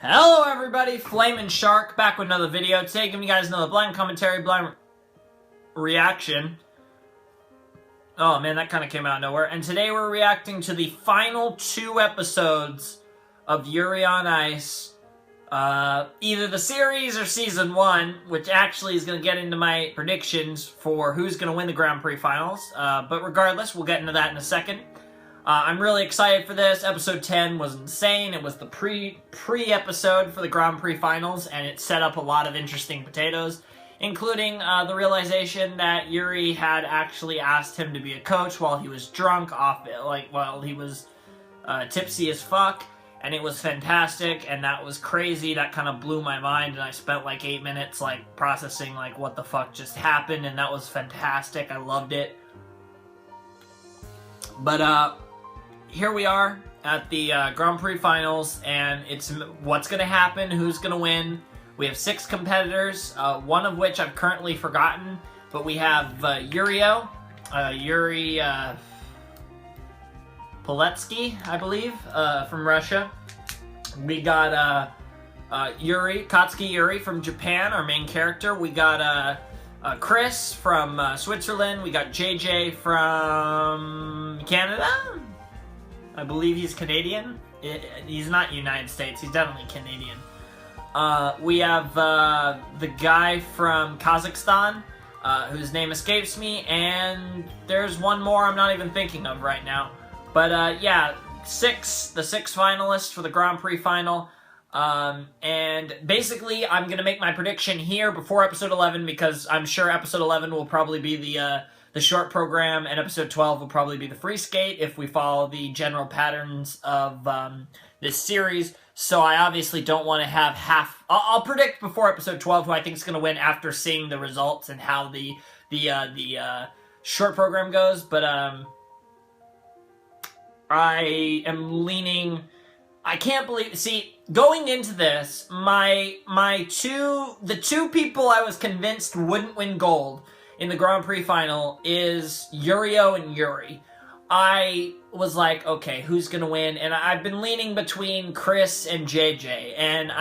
Hello everybody, Flamin' Shark back with another video. Today giving you guys another blind commentary, blind reaction. Oh man, that kind of came out of nowhere. And today we're reacting to the final 2 episodes of Yuri on Ice. Either the series or Season 1, which actually is going to get into my predictions for who's going to win the Grand Prix Finals. But regardless, we'll get into that in a second. I'm really excited for this. Episode 10 was insane. It was the pre-episode for the Grand Prix Finals, and it set up a lot of interesting potatoes, including the realization that Yuri had actually asked him to be a coach while he was drunk, while he was tipsy as fuck, and it was fantastic, and that was crazy. That kind of blew my mind, and I spent like 8 minutes processing what the fuck just happened, and that was fantastic. I loved it. But here we are at the Grand Prix Finals, and it's what's going to happen, who's going to win. We have 6 competitors, one of which I've currently forgotten, but we have Yuri Poletsky, I believe, from Russia. We got Katsuki Yuri from Japan, our main character. We got Chris from Switzerland. We got JJ from Canada. I believe he's Canadian. He's not United States. He's definitely Canadian. We have the guy from Kazakhstan, whose name escapes me, and there's one more I'm not even thinking of right now. But yeah, the 6 finalists for the Grand Prix Final. And basically, I'm going to make my prediction here before Episode 11, because I'm sure Episode 11 will probably be the short program, and Episode 12 will probably be the free skate if we follow the general patterns of this series. So I obviously don't want to have half... I'll predict before Episode 12 who I think is going to win after seeing the results and how the short program goes, but I am leaning... I can't believe... See, going into this, the two people I was convinced wouldn't win gold in the Grand Prix Final is Yurio and Yuri. I was like, okay, who's gonna win? And I've been leaning between Chris and JJ, and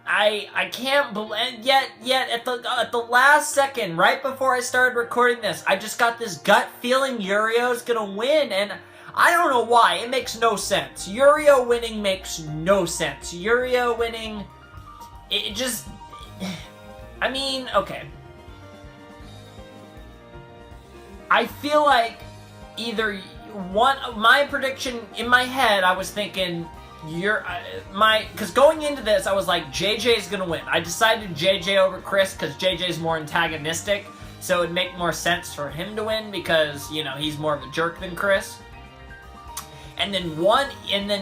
I can't believe... Yet at the last second, right before I started recording this, I just got this gut feeling Yurio's gonna win, and... I don't know why. It makes no sense. Yurio winning makes no sense. Yurio winning... It just... I mean, okay. I feel like either one... My prediction, in my head, I was thinking... Because going into this, I was like, JJ's gonna win. I decided JJ over Chris because JJ's more antagonistic, so it would make more sense for him to win because, you know, he's more of a jerk than Chris. And then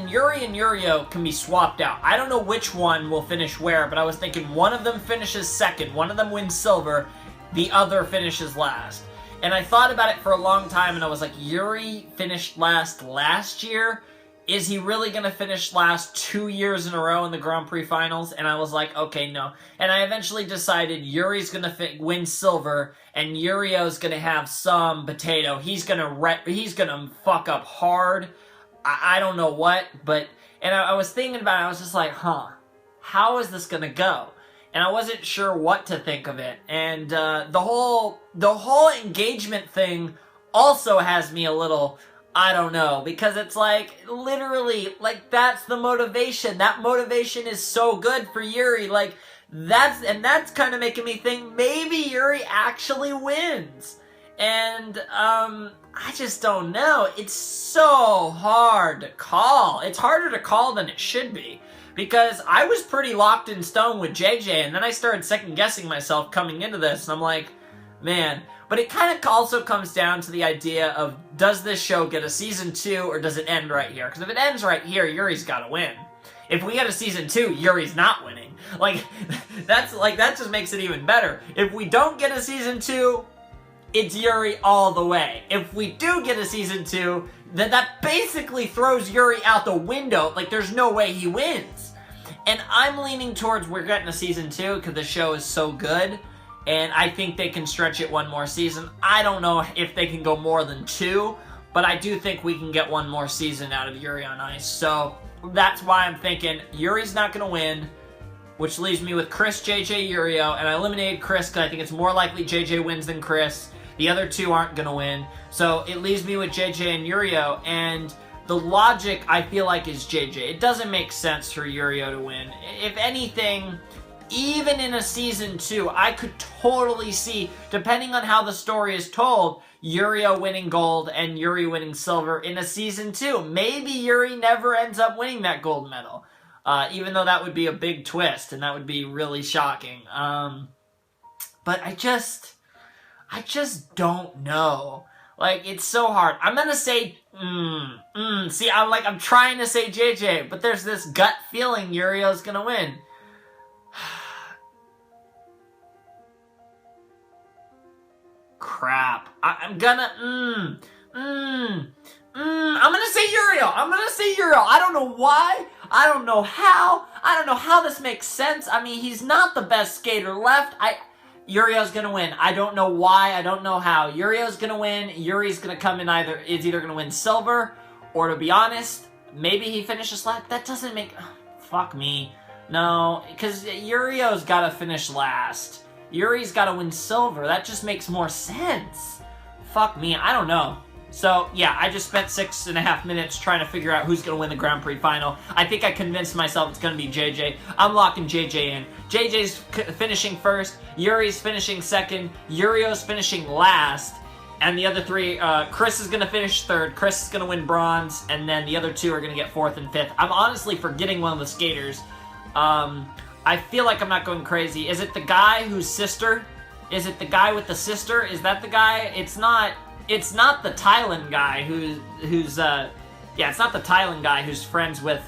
Yuri and Yurio can be swapped out. I don't know which one will finish where, but I was thinking one of them finishes second, one of them wins silver, the other finishes last. And I thought about it for a long time, and I was like, Yuri finished last year? Is he really going to finish last 2 years in a row in the Grand Prix Finals? And I was like, okay, no. And I eventually decided Yuri's going to win silver, and Yurio's going to have some potato. He's going to fuck up hard. I don't know what, but... And I was thinking about it, I was just like, how is this gonna go? And I wasn't sure what to think of it. And the whole engagement thing also has me a little, I don't know, because it's like, literally, like, that's the motivation. That motivation is so good for Yuri. Like, that's kind of making me think maybe Yuri actually wins. And, I just don't know. It's so hard to call. It's harder to call than it should be. Because I was pretty locked in stone with JJ, and then I started second-guessing myself coming into this, and I'm like, man. But it kind of also comes down to the idea of, does this show get a Season 2, or does it end right here? Because if it ends right here, Yuri's gotta win. If we get a Season 2, Yuri's not winning. Like, that just makes it even better. If we don't get a Season 2... it's Yuri all the way. If we do get a Season 2, then that basically throws Yuri out the window. Like, there's no way he wins. And I'm leaning towards we're getting a Season 2 because the show is so good. And I think they can stretch it one more season. I don't know if they can go more than 2. But I do think we can get one more season out of Yuri on Ice. So, that's why I'm thinking Yuri's not going to win, which leaves me with Chris, JJ, Yurio, and I eliminated Chris because I think it's more likely JJ wins than Chris. The other two aren't going to win. So it leaves me with JJ and Yurio, and the logic, I feel like, is JJ. It doesn't make sense for Yurio to win. If anything, even in a Season 2, I could totally see, depending on how the story is told, Yurio winning gold and Yuri winning silver in a Season 2. Maybe Yuri never ends up winning that gold medal. Even though that would be a big twist, and that would be really shocking. But I just don't know. Like, it's so hard. I'm gonna say, See, I'm trying to say JJ, but there's this gut feeling Yurio's gonna win. Crap. I'm gonna say Yurio. I don't know why. I don't know how. I don't know how this makes sense. I mean, he's not the best skater left. Yurio's gonna win. I don't know why. I don't know how. Yurio's gonna win. Yuri's gonna come in is either gonna win silver, or to be honest, maybe he finishes last. That doesn't make... fuck me. No, because Yurio's gotta finish last. Yuri's gotta win silver. That just makes more sense. Fuck me. I don't know. So, yeah, I just spent 6.5 minutes trying to figure out who's going to win the Grand Prix final. I think I convinced myself it's going to be JJ. I'm locking JJ in. JJ's finishing first, Yuri's finishing second, Yurio's finishing last, and the other three, Chris is going to finish third, Chris is going to win bronze, and then the other two are going to get fourth and fifth. I'm honestly forgetting one of the skaters. I feel like I'm not going crazy. Is it the guy whose sister? Is it the guy with the sister? Is that the guy? It's not the Thailand guy it's not the Thailand guy who's friends with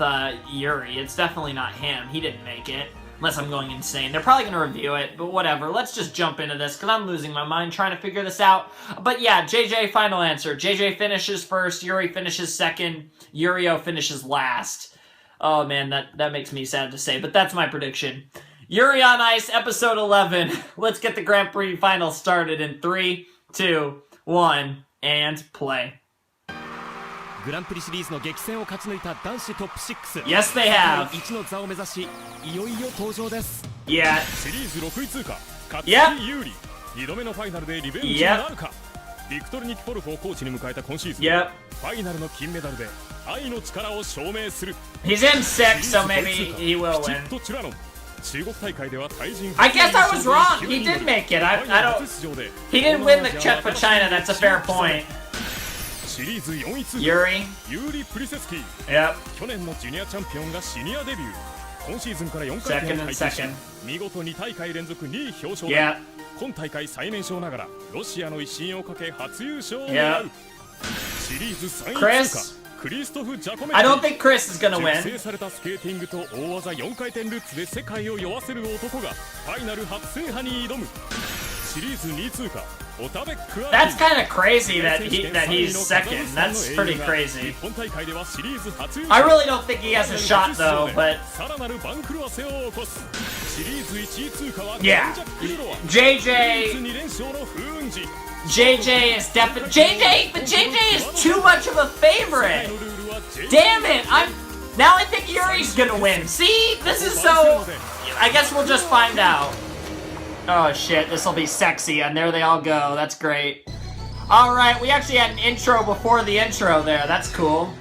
Yuri. It's definitely not him. He didn't make it. Unless I'm going insane. They're probably going to review it, but whatever. Let's just jump into this, because I'm losing my mind trying to figure this out. But yeah, JJ, final answer. JJ finishes first, Yuri finishes second, Yurio finishes last. Oh man, that makes me sad to say, but that's my prediction. Yuri on Ice, episode 11. Let's get the Grand Prix final started in 3, 2, 1, and play. Yes, they have. Yeah. Yep. He's in 6, so maybe he will win. I guess I was wrong. He did make it. I don't. He didn't win the check for China. That's a fair point. Yuri. Yep. Second and second. Yeah. Yeah. Chris. I don't think Chris is gonna win. That's kind of crazy that he's second. That's pretty crazy. I really don't think he has a shot though, but yeah, JJ is definitely but JJ is too much of a favorite. Damn it! Now I think Yuri's gonna win. See, this is so. I guess we'll just find out. Oh shit, this will be sexy, and there they all go. That's great. All right, we actually had an intro before the intro there. That's cool.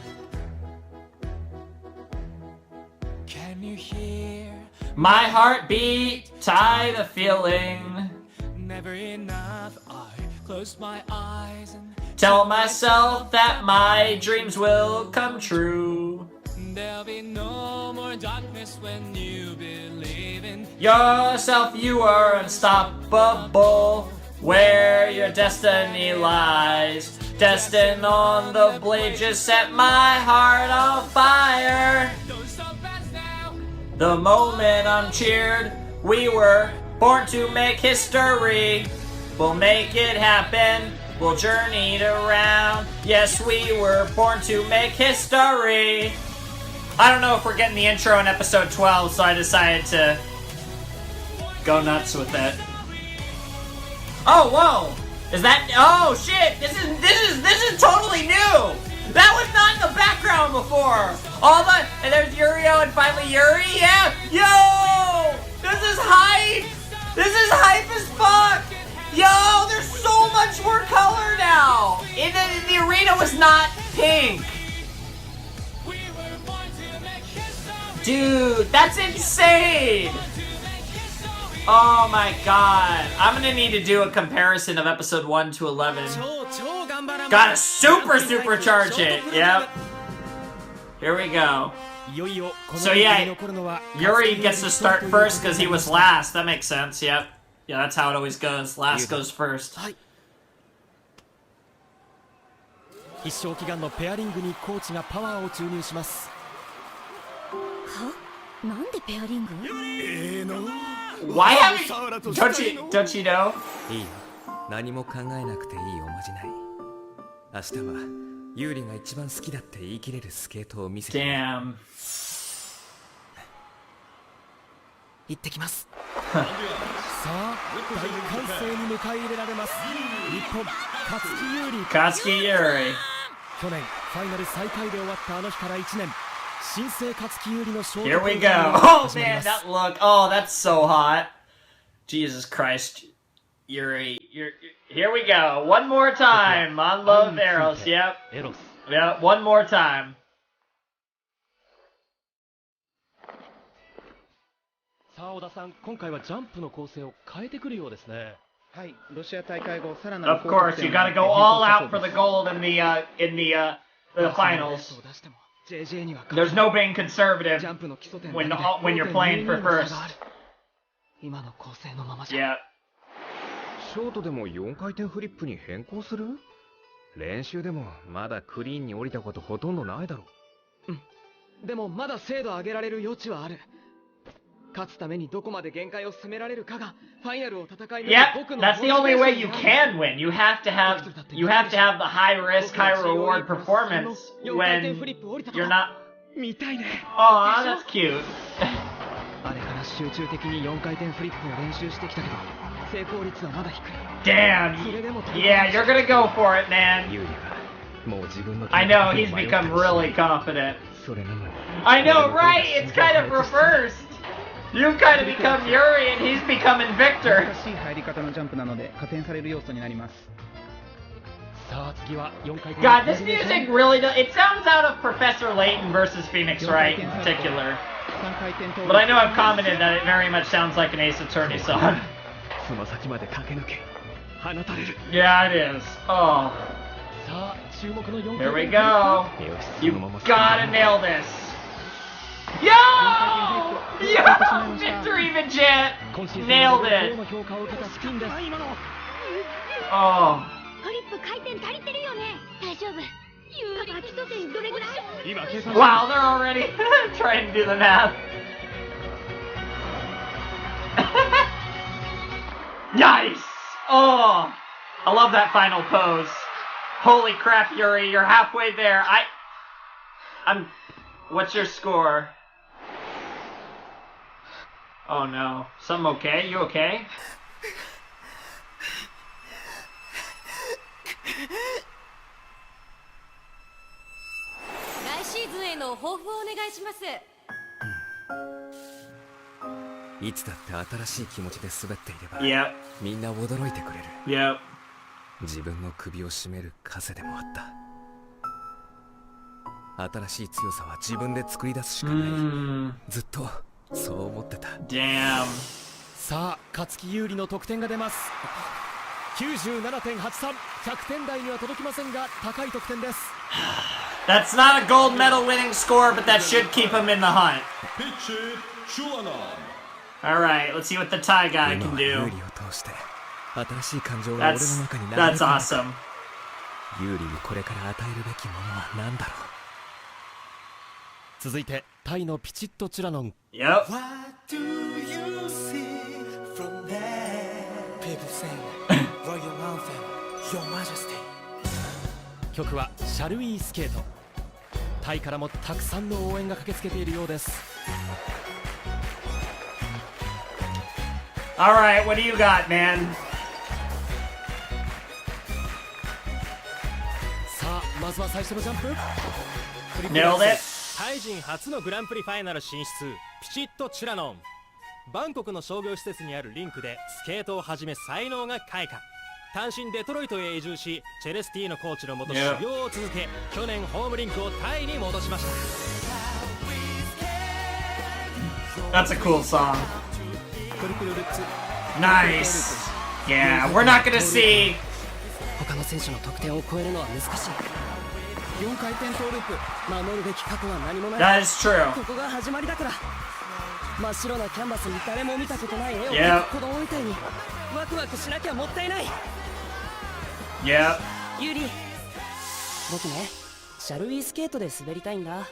Can you hear my heartbeat? Tie the feeling. Never enough. I close my eyes and tell myself that my dreams will come true. There'll be no more darkness when you believe in yourself. You are unstoppable. Where your destiny lies, destined on the blade, just set my heart on fire. The moment I'm cheered, we were born to make history. We'll make it happen. We'll journey it around. Yes, we were born to make history. I don't know if we're getting the intro in episode 12, so I decided to go nuts with it. Oh, whoa! Is that? Oh shit! This is totally new. That was not in the background before! And there's Yurio and finally Yuri, yeah! Yo! This is hype! This is hype as fuck! Yo, there's so much more color now! The arena was not pink! Dude, that's insane! Oh my god. I'm gonna need to do a comparison of episode 1 to 11. Gotta supercharge it! Yep. Here we go. So yeah, Yuri gets to start first because he was last. That makes sense, yep. Yeah, that's how it always goes. Last goes first. 必勝祈願のペアリングにコーチがパワーを注入します。は？なんでペアリング？Why haven't you... Don't you know? いいよ。何も考えなくていいおまじない。明日はユーリが一番好きだって言い切れるスケートを見せて。Damn. 行ってきます。さあ、大歓声に迎え入れられます。日本、勝木ユーリ。勝木ユーリ。去年ファイナル最下位で終わったあの日から1年。新生勝木ユーリの勝利。Here we go. Oh man, that look. Oh, that's so hot. Jesus Christ, Yuri. Here we go. One more time on Love Eros. Yep. Yep. One more time. さあ、小田さん、今回はジャンプの構成を変えてくるようですね。はい、ロシア大会後さらなる Of course, you gotta go all out for the gold in the finals. There's no being conservative when you're playing for first. Yeah. ショートでも4回転フリップに変更する？練習でもまだクリーンに降りたことほとんどないだろう。うん。でもまだ精度上げられる余地はある。勝つためにどこまで限界を攻められるかがファイナルを戦い抜く僕の。Yep, that's the only way you can win. You have to have the high risk, high reward performance when you're not. 見たいね。Oh, that's cute. あれから集中的に4回転フリップを練習してきたけど成功率はまだ低い。Damn. Yeah, you're gonna go for it, man. I know, he's become really confident. I know, right? It's kind of reversed. You've kind of become Yuri and he's becoming Victor. God, this music really does. It sounds out of Professor Layton versus Phoenix Wright in particular. But I know I've commented that it very much sounds like an Ace Attorney song. Yeah, it is. Oh. Here we go. You gotta nail this. Yo! Yo! Victory Jet! Nailed it! Oh. Wow, they're already trying to do the math. Nice! Oh! I love that final pose. Holy crap, Yuri, you're halfway there. What's your score? Oh no. Something okay? You okay? Yep. みんな驚いてくれる。Yep. 自分の首を絞める枷でもあった。新しい強さは自分で作り出すしかない。ずっとそう思ってた。Damn. さあ、勝木ユーリの得点が出ます。97.83、100点台には届きませんが高い得点です。That's not a gold medal winning score, but that should keep him in the hunt. Alright, let's see what the Thai guy can do. That's awesome. ユーリにこれから与えるべきものは何だろう。続いてタイのピチットチュラノン。Yep. Your Majesty. 曲はシャルウィースケート。タイからもたくさんの応援が駆けつけているようです。Alright, what do you got, man? さあ、ままずは最初のジャンプ。 Nailed it. タイ人初のグランプリファイナル進出、ピチッとチュラノン。バンコクの商業施設にあるリンクでスケートを始め才能が開花。単身デトロイトへ移住し、チェレスティーノコーチのもと修行を続け、去年ホームリンクをタイに戻しました。 That's a cool song. トリプルルッツ。 Nice. Yeah, we're not gonna see. 他の選手の得点を超えるのは難しい。4回転トーループ。守るべき過去は何もない。 That is true. ここが始まりだから。真っ白なキャンバスに誰も見たことない絵を Yep. 子供みたいにワクワクしなきゃもったいない。 Yep. ユリ、僕ね、シャルウィースケートで滑りたいんだ。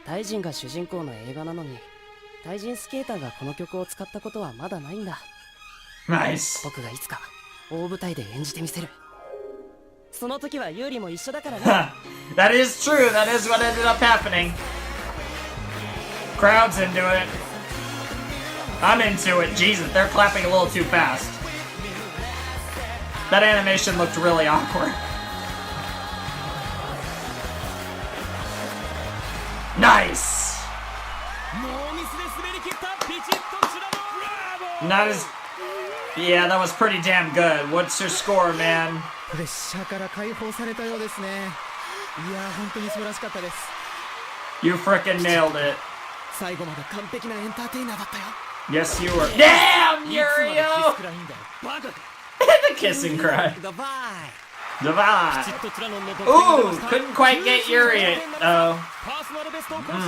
タイ人が主人公の映画なのに、タイ人スケーターがこの曲を使ったことはまだないんだ。 Nice. 僕がいつか大舞台で演じてみせる。その時はユーリも一緒だからね。That is true. That is what ended up happening. Crowd's into it. I'm into it. Jesus, they're clapping a little too fast. That animation looked really awkward. Nice. Not as. Yeah, that was pretty damn good. What's your score, man? プレッシャーから解放されたようですね。いやー、本当に素晴らしかったです。 You frickin' nailed it. 最後まで完璧なエンターテイナーだったよ。 Yes, you were. Damn, Yurio! バカ The kissing cry. だば Divide. い。トチラノンの得点 Ooh, couldn't quite get Yuri. Oh. パーソナルベストを更新。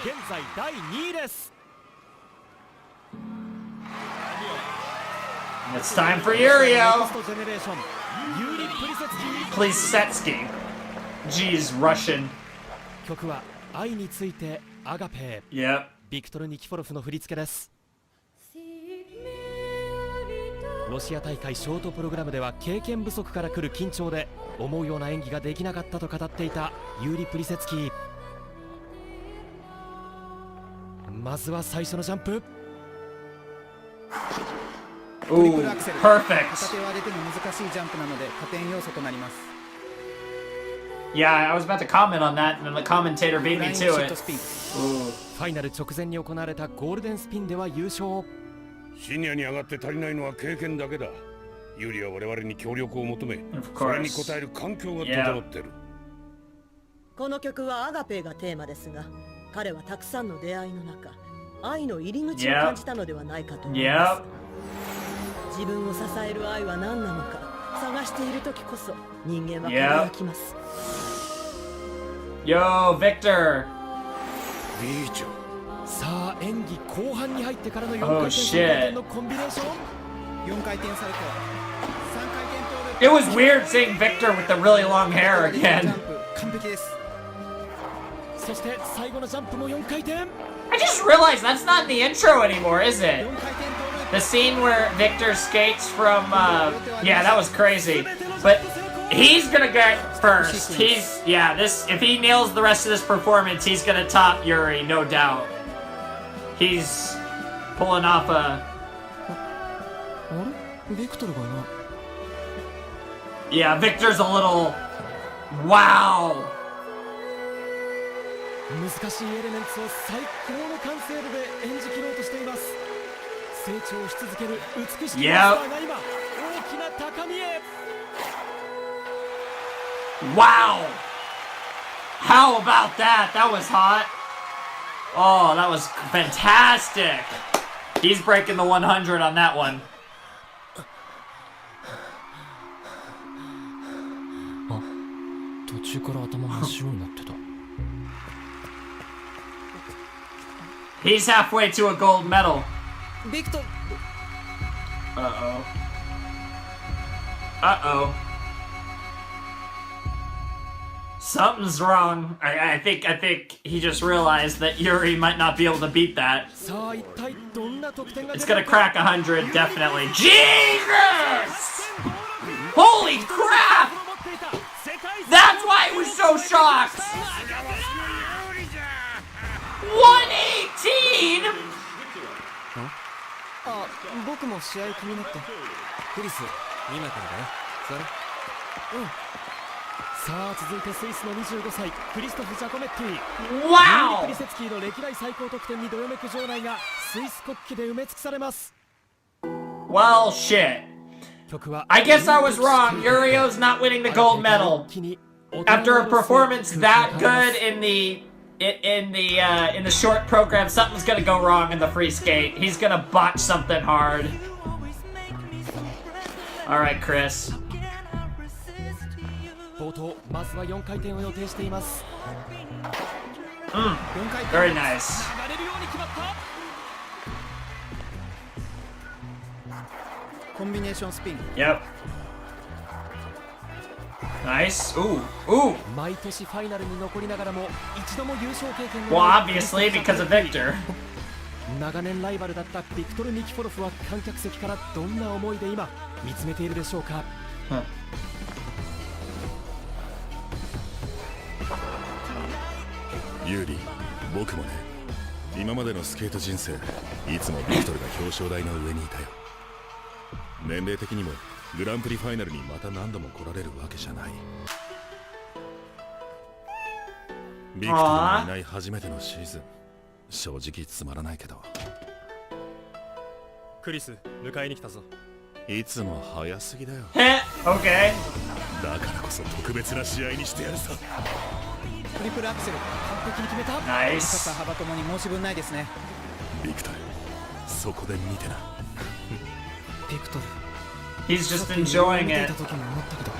現在第2位です。 It's time for Yurio. ネクストジェネレーション、ユーリ・プリセツキ。 Plisetsky. Jeez, Russian. 曲は愛についてアガペー。 Yep. ビクトル・ニキフォロフの振り付けです。ロシア大会ショートプログラムでは経験不足から来る緊張で思うような演技ができなかったと語っていたユーリ・プリセツキー。まずは最初のジャンプ。 Ooh, 片 perfect. 手を上げても難しいジャンプなので加点要素となります。 Yeah, I was about to comment on that, and then the commentator beat フラ me イングシ to ット it. スピン。Ooh. ファイナル直前に行われたゴールデンスピンでは優勝。シニアに上がって足りないのは経験だけだ。ユリは我々に協力を求め、 Of それに course. 応える環境が整ってる。この曲はアガペーがテーマですが、彼はたくさんの出会いの中、愛の入り口を感じたのではないかと思います。 Yep. 自分を支える愛は何なのか探している時こそ人間は輝きます。 Yo, Victor. いいじゃん。さあ演技後半に入ってからの4回 Oh, 転3回転 shit. のコンビネーション。 4回転サルコー、3回転トーループ。 It was weird seeing Victor with the really long hair ジャ again. ンプ完璧です。そして最後のジャンプも4回転。 I just realized that's not in the intro anymore, is it? 4回転トーループ。 The scene where Victor skates from, yeah, that was crazy. But he's gonna get first. Yeah, if he nails the rest of this performance, he's gonna top Yuri, no doubt. He's pulling off a. あれビクトルがいない。 Yeah, Victor's a little. Wow. 難しいエレメンツを最高の完成度で演じ切ろうとしています。成長し続ける美しきマスターが今大きな高みへ。 Wow. How about that? That was hot. Oh, that was fantastic. He's breaking the 100 on that one. あ、途中から頭真っ白になってた。 He's halfway to a gold medal. ビクトル、 Uh-oh. Uh-oh. Something's wrong. I think he just realized that Yuri might not be able to beat that. さあ一体どんな得点が It's 出る gonna のか。 crack 100, definitely. Jesus! Holy crap! That's why I was so shocked! 118?! あ、僕も試合気になって。クリス、今からだよ。座れ。うん。さあ続いてスイスの25歳クリストフ・ジャコメッティ。Wow! クリセツキーの歴代最高得点にどよめく場内がスイス国旗で埋め尽くされます。 Well, shit. I guess I was wrong. Yurio's not winning the gold medal after a performance that good in the short program. Something's gonna go wrong in the free skate. He's gonna botch something hard. All right, Chris. 冒頭まずは4回転を予定しています。Very nice. 流れるように決まった。コンビネーションスピン。 Yep. Nice. Ooh. Ooh. 毎年ファイナルに残りながらも一度も優勝経験 Well, がない obviously because of Victor. 長年ライバルだったビクトル・ニキフォロフは観客席からどんな思いで今見つめているでしょうか。ユーリ、僕もね、今までのスケート人生いつもビクトルが表彰台の上にいたよ。年齢的にもグランプリファイナルにまた何度も来られるわけじゃない。ビクトルのいない初めてのシーズン、正直つまらないけど。クリス、迎えに来たぞ。いつも早すぎだよ。Okay. だからこそ特別な試合にしてやるさ。トリプルアクセル完璧に決めた。 Nice. 高さ幅ともに申し分ないですね。ビクトル、そこで見てな。ビクトル He's just enjoying 見てい it. た時も思ったけど、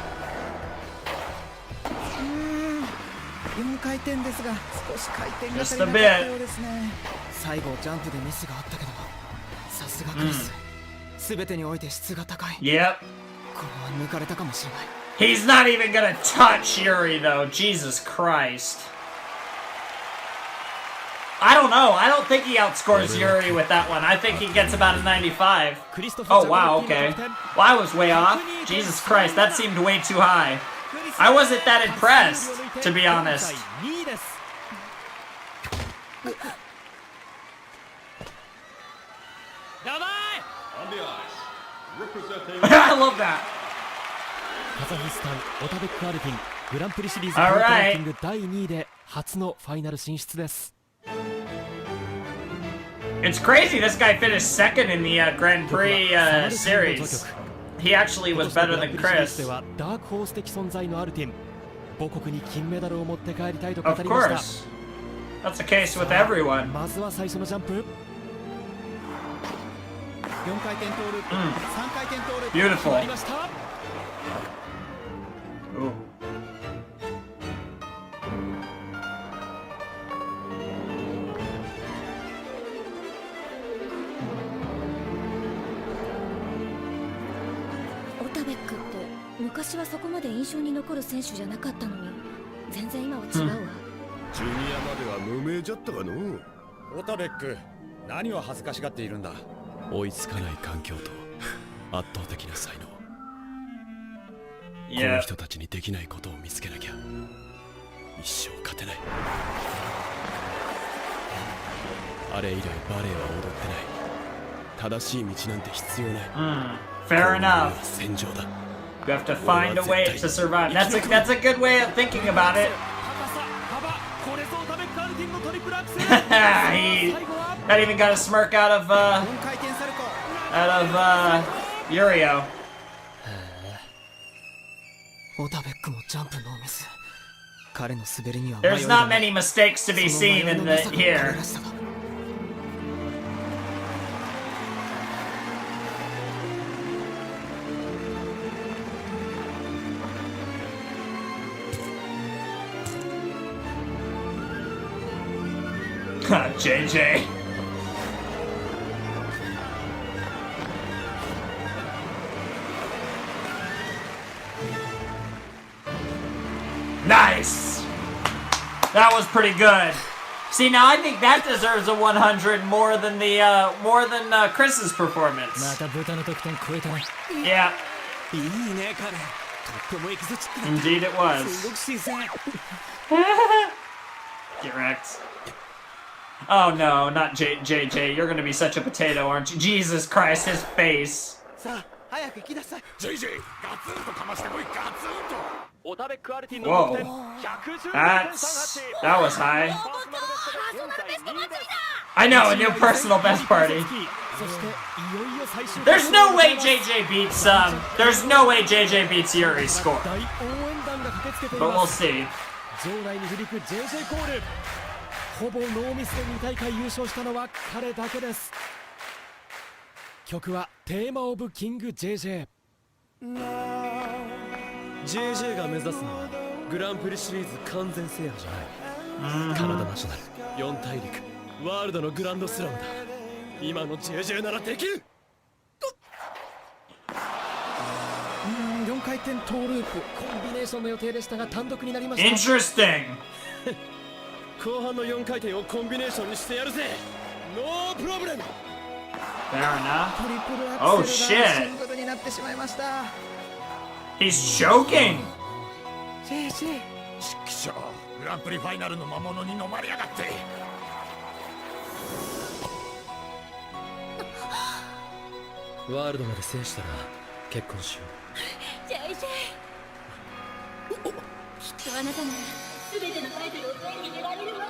4回転ですが少し回転が足りなかったようですね。最後ジャンプでミスがあったけど、さすがクリス、全てにおいて質が高い。 Yep. これは抜かれたかもしれない。 He's not even gonna touch Yuri though. Jesus Christ. I don't know. I don't think he outscores Yuri with that one. I think he gets about a 95. Oh wow, okay. Well, I was way off. Jesus Christ, that seemed way too high. I wasn't that impressed, to be honest. I love that. カザフスタンオタベックアルピングランプリシリーズポイントランキング第2位で初のファイナル進出です。 It's crazy. This guy finished second in the Grand Prix series. He actually was better than Chris. ではダークホース的存在のアルティン、母国に金メダルを持って帰りたいと語 Of りました。 course. That's the case with everyone. まずは最初のジャンプ。 4回転トーループ、3回転トーループ、 Beautiful. 決まりました。 Ooh. オタベックって昔はそこまで印象に残る選手じゃなかったのに、全然今は違うわ。ジュニアまでは無名じゃったかの。オタベック、何を恥ずかしがっているんだ。追いつかない環境と圧倒的な才能。この Yeah. 人たちにできないことを見つけなきゃ一生勝てない。あれ以来バレエは踊ってない。正しい道なんて必要ない。 Fair enough. 戦場だ。 You have to find a way to survive. That's a good way of thinking about it. 高さ、幅、これぞオタベックアルティンのトリプルアクセル。 He not even got a smirk out of 4回転サルコー。 Yurio. オタベックもジャンプノーミス。彼の滑りには There's not many mistakes to be seen in here. JJ. Nice. That was pretty good. See, now I think that deserves a 100 more than Chris's performance. また豚の得点超えたね。 Yeah, いいね彼。とってもエキゾチックだ。 indeed it was. すごく新鮮。 Get wrecked. Oh no, not JJ. You're gonna be such a potato, aren't you? Jesus Christ, his face. さあ早く行きなさい。 JJ、ガツンとかましてこい、ガツンと。オタベックアルティンの Whoa. 得点110.38 That was high. I know, a new personal best party. There's no way JJ beats there's no way JJ beats Yuri's score. But we'll see. 場内に響く JJ コール。ほぼノーミスで2大会優勝したのは彼だけです。曲はテーマオブキング JJ。JJ が目指すのはグランプリシリーズ完全制覇じゃない。カナダナショナル、4大陸、ワールドのグランドスラムだ。今の JJ ならできる。4回転トーループコンビネーションの予定でしたが単独になりました。Interesting. 後半の4回転をコンビネーションにしてやるぜ。ノープロブレム。Fair enough. トリプルア Oh クセルが shit. シングルになってしまいました。He's choking. JJ しっきしょう、グランプリファイナルの魔物に飲まれやがって。ワールドまで制したら結婚しよう。JJ きっとあなたなら全てのタイトルを手に入れられるわ。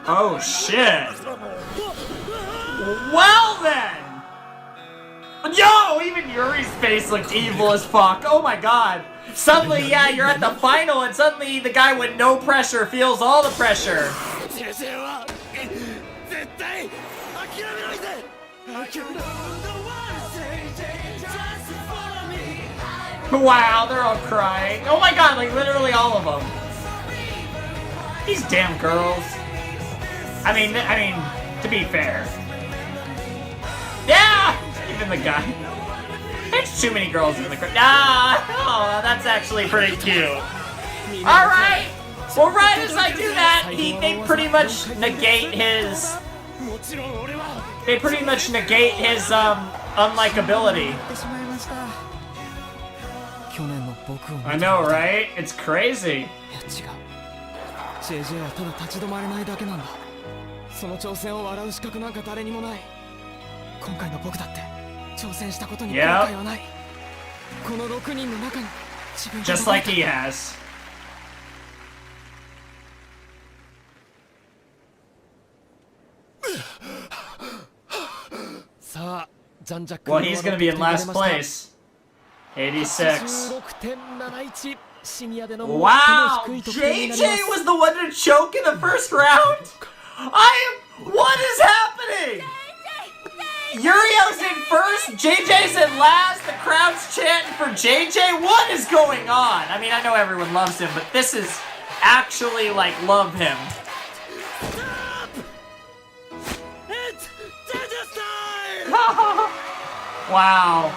Oh shit. Well then. Yo, even Yuri's face looked evil as fuck. Oh my god. Suddenly, yeah, you're at the final and suddenly the guy with no pressure feels all the pressure. Wow, they're all crying. Oh my god, like literally all of them. These damn girls. I mean, to be fair. Yeah! Even the guy. There's too many girls in the crowd. Nah! Oh, that's actually pretty cute. Alright! Well, right as I do that, they pretty much negate his... They pretty much negate his, unlikability. I know, right? It's crazy. JJ はただ立ち止まれないだけなんだ。その挑戦を笑う資格なんか誰にもない。今回の僕だって挑戦したことに後悔はない。この6人の中に自分が Just like he has. さあ、ジャンジャック Well, he's gonna be in last place. 86. 86.71 シニアでの Wow! JJ was the one to choke in the first round? What is happening? Urio's in first, JJ's in last, the crowd's chanting for JJ. What is going on? I mean, I know everyone loves him, but this is actually like love him. It's JJ's time! Wow.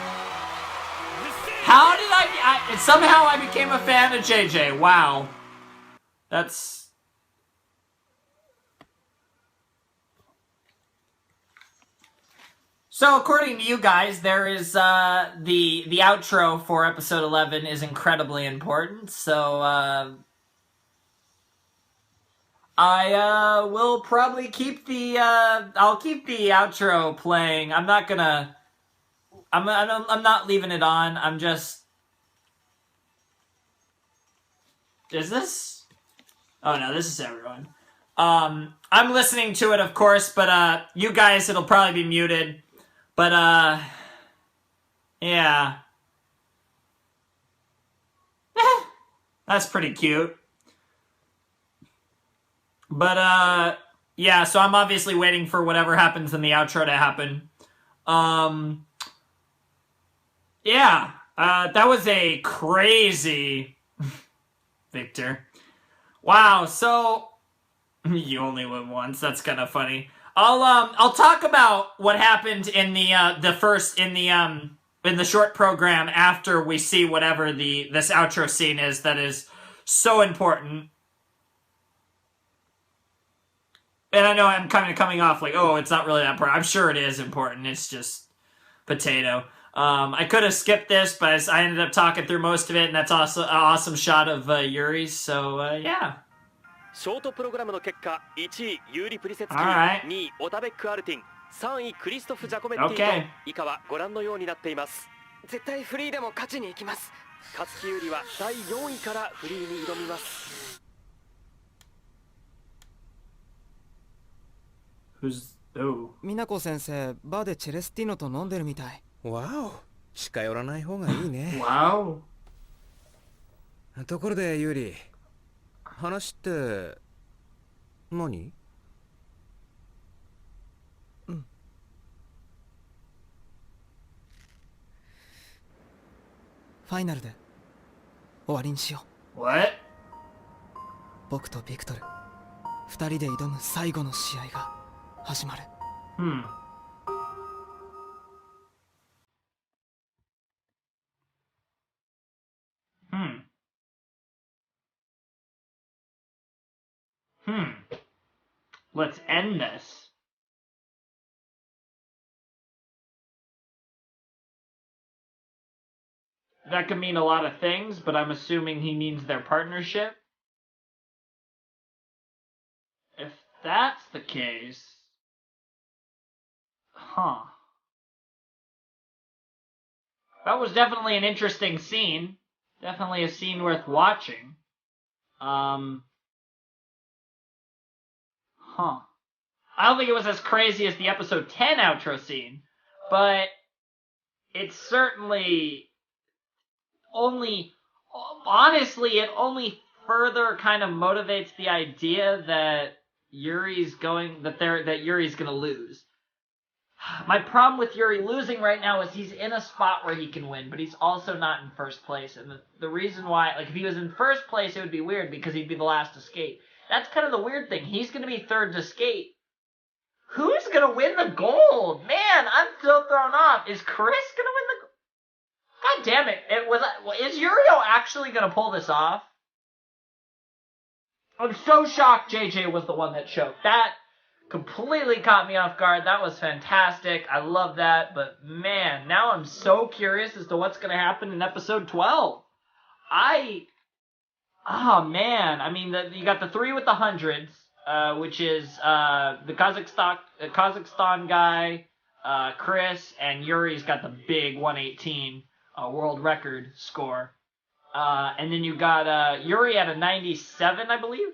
How did somehow I became a fan of JJ. Wow. That's... So according to you guys, there is, the outro for episode 11 is incredibly important, so, I, will probably keep the, I'll keep the outro playing. I'm not gonna... I'm not leaving it on. I'm just... Is this? Oh no, this is everyone. I'm listening to it, of course, but, you guys, it'll probably be muted. But, yeah. That's pretty cute. But, yeah, so I'm obviously waiting for whatever happens in the outro to happen. Yeah, that was a crazy Victor. Wow, so you only win once. That's kind of funny. I'll talk about what happened in the short program after we see whatever this outro scene is that is so important. And I know I'm kind of coming off like, oh, it's not really that important. I'm sure it is important. It's just potato. I could have skipped this, but I ended up talking through most of it, and that's also an awesome shot of Yuri, so, yeah. ショートプログラムの結果、1位ユーリ・プリセツキー、2位オタベック・アルティン、3位クリストフ・ジャコメッティと以下はご覧のようになっています。絶対フリーでも勝ちに行きます。勝木優里は第4位からフリーに挑みます。 美奈子先生、バーでチェレスティーノと飲んでるみたい。わお、近寄らない方がいいね。わお。ところでユリ、話って何？うん。ファイナルで終わりにしよう。What？ 僕とビクトル、2人で挑む最後の試合が始まる。Let's end this. That could mean a lot of things, but I'm assuming he means their partnership. If that's the case... Huh. That was definitely an interesting scene. Definitely a scene worth watching. Huh. I don't think it was as crazy as the episode 10 outro scene, but it's certainly only, honestly, it only further kind of motivates the idea that Yuri's gonna lose. My problem with Yuri losing right now is he's in a spot where he can win, but he's also not in first place. And the reason why, like, if he was in first place, it would be weird because he'd be the last to skate. That's kind of the weird thing. He's going to be third to skate. Who's going to win the gold? Man, I'm still thrown off. Is Chris going to win the gold? God damn it. Is Yurio actually going to pull this off? I'm so shocked JJ was the one that choked. That completely caught me off guard. That was fantastic. I love that. But man, now I'm so curious as to what's going to happen in episode 12. Oh man, I mean, you got the 3 with the hundreds, which is the Kazakhstan guy, Chris, and Yuri's got the big 118 world record score. And then you got Yuri at a 97, I believe,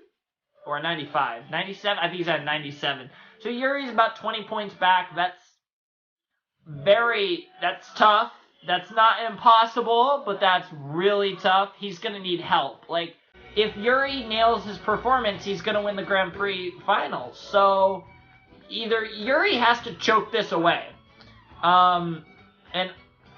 or a 95. 97? I think he's at 97. So Yuri's about 20 points back. That's tough. That's not impossible, but that's really tough. He's going to need help. Like, if Yuri nails his performance, he's going to win the Grand Prix finals. So, either Yuri has to choke this away. And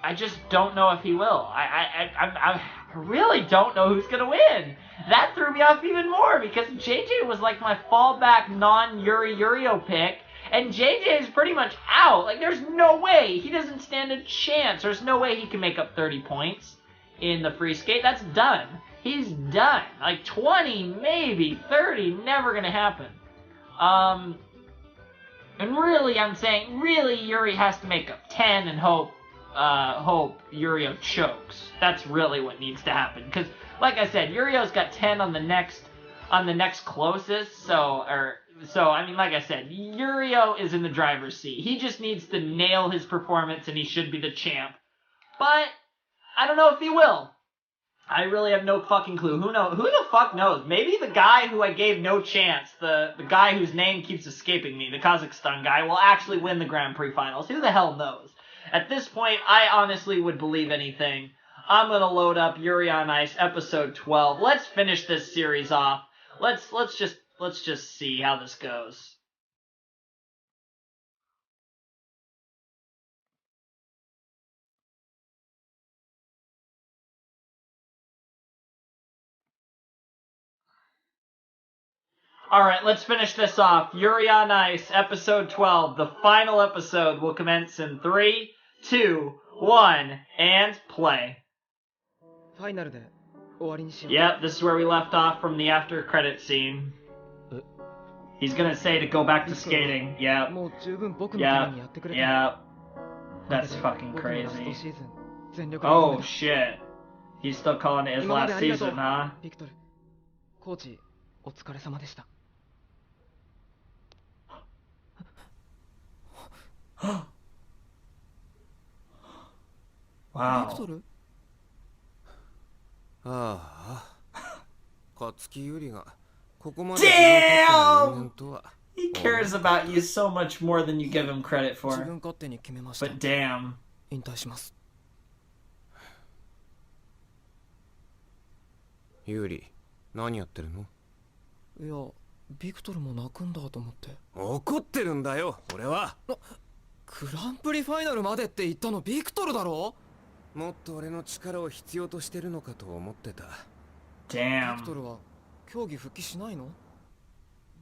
I just don't know if he will. I really don't know who's going to win. That threw me off even more because JJ was like my fallback non-Yurio pick. And JJ is pretty much out. Like, there's no way. He doesn't stand a chance. There's no way he can make up 30 points in the free skate. That's done. He's done. Like, 20, maybe, 30, never gonna happen. And really, I'm saying, really, Yuri has to make up 10 and hope Yurio chokes. That's really what needs to happen. Because, like I said, Yurio's got 10 on the next closest, so, I mean, like I said, Yurio is in the driver's seat. He just needs to nail his performance and he should be the champ. But, I don't know if he will. I really have no fucking clue. Who the fuck knows? Maybe the guy who I gave no chance, the guy whose name keeps escaping me, the Kazakhstan guy, will actually win the Grand Prix finals. Who the hell knows? At this point, I honestly would believe anything. I'm gonna load up Yuri on Ice, episode 12. Let's finish this series off. Let's just see how this goes. Alright, let's finish this off. Yuri on Ice, episode 12. The final episode will commence in 3, 2, 1, and play. Yep, this is where we left off from the after credit scene. He's gonna say to go back to skating. Yep. Yep. That's fucking crazy. Oh shit. He's still calling it his last season, huh? Wow. ああ、勝木優里がここまで Damn! He cares about you so much more than you give him credit 自 for. 分勝手に決めました。 But damn. 引退します。優里、何やってるの？いや、ビクトルも泣くんだと思って。怒ってるんだよ、俺は。グランプリファイナルまでって言ったのビクトルだろ？もっと俺の力を必要としてるのかと思ってた。ビク Damn. トルは競技復帰しないの？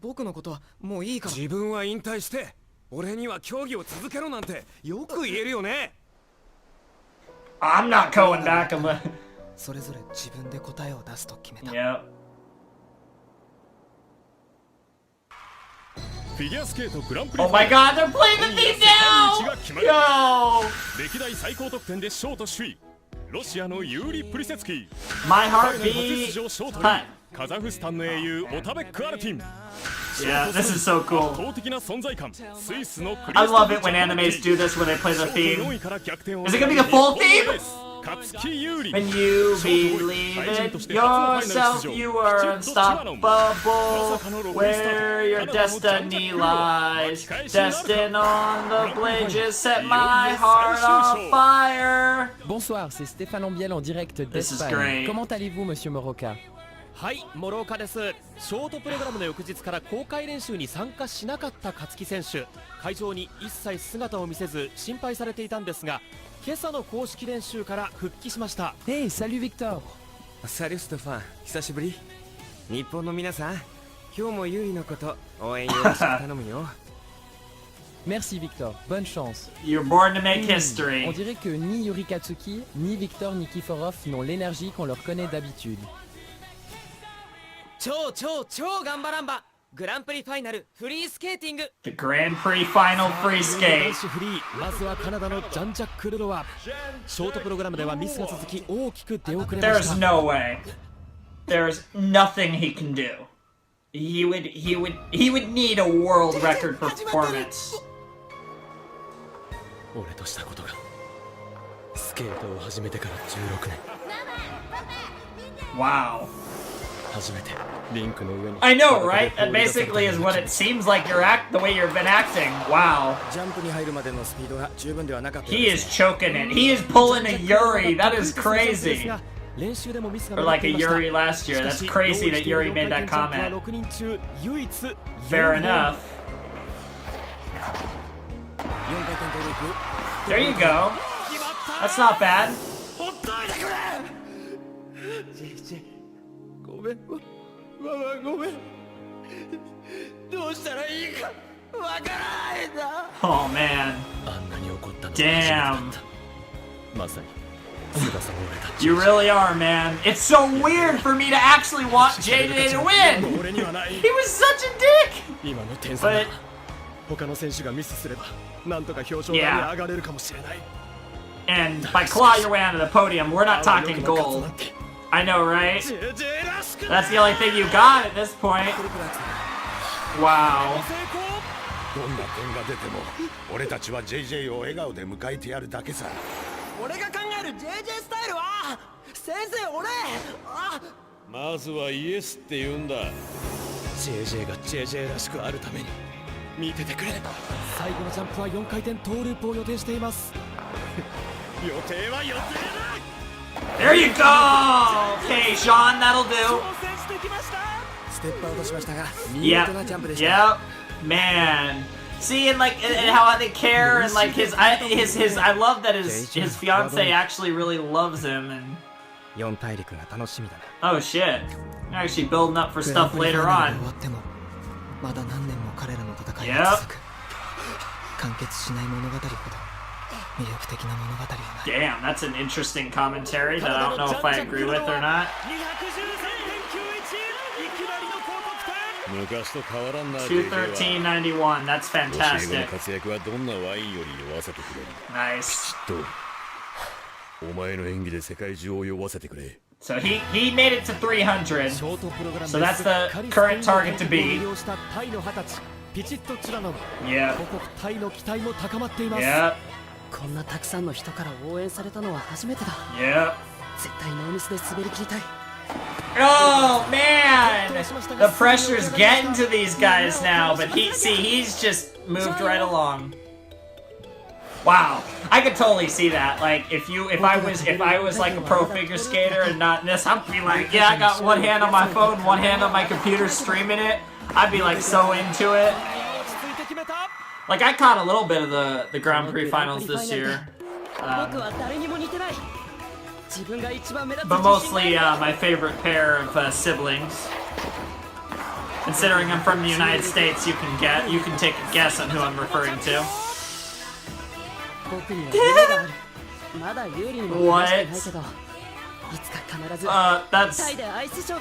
僕のことはもういいから。自分は引退して俺には競技を続けろなんてよく言えるよね。I'm not going back. I'm それぞれ自分で答えを出すと決めた。 Yep. フィギュアスケートグランプリ Oh my god, they're playing the theme now! Yo! 歴代最高得点でショート首位ロシアのユーリ・プリセツキー My ファイナル初 heartbeat. 出場ショートに Hi. カザフスタンの英雄オタベック・アルティン Yeah, this is so 圧 cool. 倒的な存在感スイスのクリ I スト love フ it when animes do this when they play the 4 theme. 位から逆転を Is it gonna be the full theme? 勝木優里 When you believe in yourself, you are unstoppable. Where your destiny lies, destined on the blade, just set my heart on fire. Bonsoir, c'est Stéphane Ambiel en direct This is d'Espagne. great. Comment allez-vous, monsieur Moroka? はい、諸岡です。ショートプログラムの翌日から公開練習に参加しなかった勝木選手、会場に一切姿を見せず心配されていたんですが、今朝の公式練習から復帰しました。 Hey, salut Victor. サリュストファン、久しぶり。日本の皆さん、今日も優里のこと応援よろしく頼むよ。 Merci Victor, bonne chance. You're born to make On history. dirait que ni Yuri Katsuki, ni Victor Nikiforov n'ont l'énergie qu'on leur connaît d'habitude. 超頑張らんば。グランプリファイナルフリースケーティング。 The Grand Prix Final Free 男 Skate. 子フリー、まずはカナダのジャンジャック・ルロワ。ショートプログラムではミスが続き大きく出遅れま There's した。 no way. There's nothing he can do. He would need a world record performance. 俺としたことがスケートを始めてから16年 Wow. 初めてリンクの上に I know, right? That basically is what it seems like the way you've been acting. Wow. ジャンプに入るまでのスピードが十分ではなかった。 He is choking it. He is pulling a Yuri. That is crazy. 練習でもミスが Or 目 like 立 a っていました。 Yuri last year. That's crazy that Yuri made that comment. 6人中唯一 Fair enough. 4回転トーループ。 There you go. That's not bad. ごめん、ごめん。どうしたらいいかわからないんだ。 Oh man. あんなに怒ったの Damn. まさに翼の俺たち You really are, man. It's so weird for me to actually want JJ to win. 俺にはない He was such a dick. 今の点差な But ら他の選手がミスすればなんとか表彰台に上がれるかもしれない and by claw your way onto the podium, we're not talking gold. I know, right? That's the only thing you got at this point. Wow. どんな点が出ても俺たちは JJ を笑顔で迎えてやるだけさ。俺が考える JJ スタイルは先生俺まずはイエスって言うんだ。 JJ が JJ らしくあるために見ててくれ最後のジャンプは4回転トーループを予定しています予定は予定だ。 There you go! Okay, Sean, that'll do. ステップアウトしましたが、見事なジャンプでした。 Yep. Man. See, and like, and how they care, and like I love that his fiance actually really loves him, and 4大陸が楽しみだね。 oh shit, they're actually building up for stuff later on. 終わってもまだ何年も彼らの戦いが続く。完結しない物語ほど魅力的な物語はない。 Damn, that's an interesting commentary that I don't know if I agree with or not. 昔と変わらんな。 213.91, that's 教え子の fantastic. 活躍はどんなワインより酔わせてくれる。 Nice. とお前の演技で世界中を酔わせてくれ。 So he made it to 300. ショートプログラム So that's the current target to beat. タイの20歳ピチッとチュラノブ Yep. 母国タイの期待も高まっています Yep. こんなたくさんの人から応援されたのは初めてだ。 Yep. 絶対ノーミスで滑り切りたい。 Oh man! The pressure's getting to these guys now, but he's just moved right along. Wow, I could totally see that. Like if I was like a pro figure skater and not in this, I'd be like, yeah, I got one hand on my phone, one hand on my computer streaming it. I'd be like so into it. Like I caught a little bit of the Grand Prix finals this year. But mostly my favorite pair of siblings. Considering I'm from the United States, you can take a guess on who I'm referring to. What?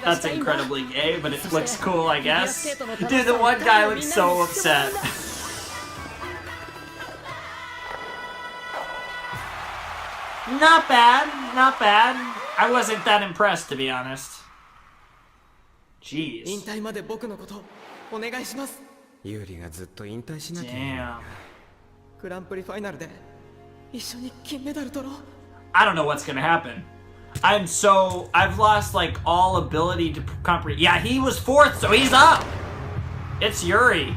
That's incredibly gay, but it looks cool, I guess. Dude, the one guy looks so upset. Not bad, not bad. I wasn't that impressed, to be honest. Jeez. 引退まで僕のことお願いします。ユーリがずっと引退しなきゃいけない。Damn. グランプリファイナルで一緒に金メダル取ろう。I don't know what's gonna happen. I've lost like all ability to comprehend. Yeah, he was fourth, so he's up. It's Yuri.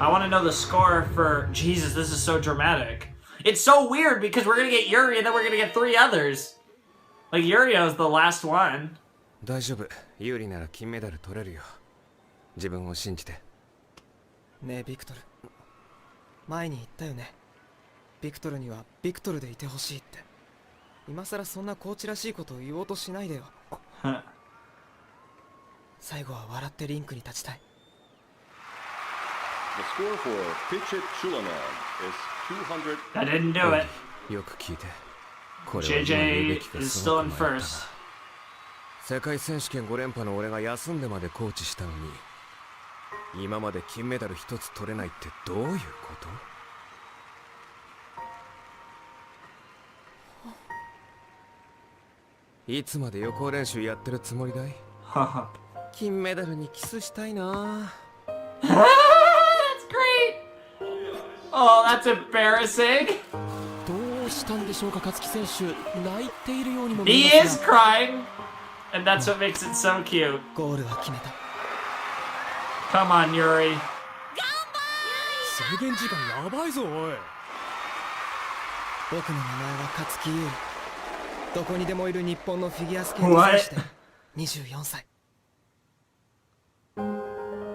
I want to know the score for. Jesus, this is so dramatic. It's so weird because we're gonna get Yuri and then we're gonna get 3 others. Like Yurio's the last one. 大丈夫。ユーリなら金メダル取れるよ。自分を信じて。ねえビクトル。前に言ったよね。ビクトルにはビクトルでいてほしいって。今さらそんなコーチらしいことを言おうとしないでよ。最後は笑ってリンクに立ちたい。The score for Pichit Chulanov is 200. I didn't do it. よく聞いて。JJ is still in first. 世界選手権5連覇の俺が休んでまでコーチしたのに、今まで金メダル一つ取れないってどういうこと？いつまで予行練習やってるつもりだい？金メダルにキスしたいな。That's great. Oh, that's embarrassing. どうしたんでしょうか、勝木選手。泣いているようにも見え He ます is が。crying, and that's what makes it so cute. ゴールは決めた。Come on, Yuri. 制限時間やばいぞ、おい。僕の名前は勝木優。どこにでもいる日本のフィギュアスケート選手で24歳。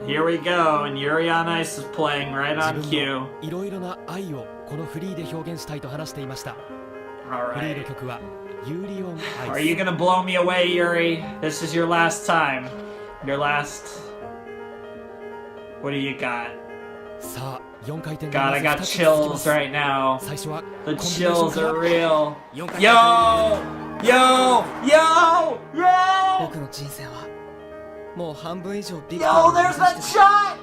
Here we go, and Yuri on Ice is playing right on cue. いろいろな愛をこのフリーで表現したいと話していました。All フリー right. の曲は Yuri on Are you Ice。 gonna blow me away, Yuri? This is your last time. Your last. What do you got? さあ、4回転 God, I got chills right now. 最初は The コンビネーション chills から are real. 4回転 Yo! Yo! Yo! Yo! 僕の人生はもう半分以上ビクトル Yo, に there's 任 that せてる。 shot!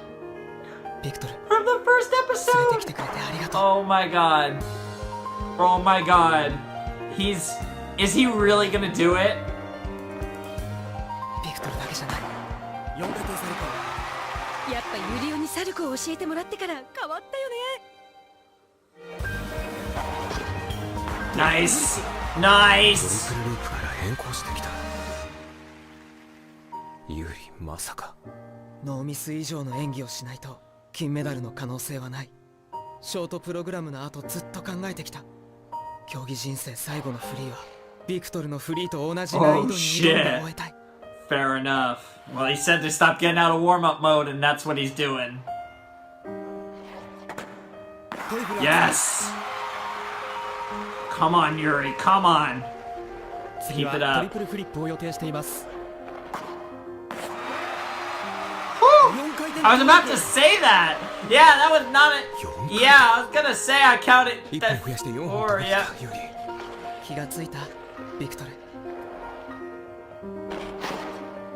ビクトル From the first 連れて episode! きてくれてありがとう。 Oh my god. Oh my god. Is he really gonna do it? ビクトルだけじゃない。4回転サルコー。やっぱユリオにサルコーを教えてもらってから変わったよね。 Nice. ト Nice. リプルループから変更してきた。ユーリ、まさか。ノーミス以上の演技をしないと金メダルの可能性はない。ショートプログラムの後ずっと考えてきた。競技人生最後のフリーはビクトルのフリーと同じ難易度に挑んで終えたい。 Fair enough. Well, he said to stop getting out of warm-up mode, and that's what he's doing. Yes! Come on, Yuri. Come on. 次 Keep は it ト up. リプルフリップを予定しています。 I was about to say that. Yeah, that was not a. Yeah, I was gonna say I counted 1 that 本増やして4本 four. 取れ Yeah. た、ユーリ。気がついたビクトル。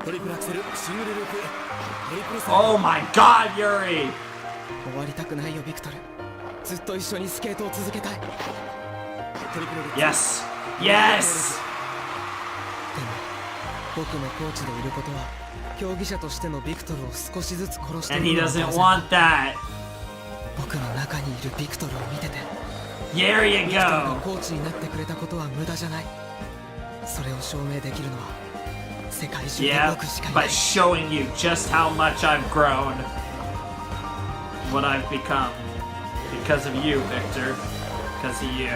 トリプルアクセル、シングルループ、トリプルサルコー。 Oh my God, Yuri. 終わりたくないよビクトル。ずっと一緒にスケートを続けたい。でもトリプルループ。 Yes. Yes. 僕のコーチでいることは競技者としてのビクトルを少しずつ殺して And い he るのを doesn't 当然 want that. 僕の中にいるビクトルを見てて There you ビクトルが go. コーチになってくれたことは無駄じゃない。それを証明できるのは世界中で Yeah, 僕しかいな by い。 showing you just how much I've grown, what I've become, because of you, Victor, because of you.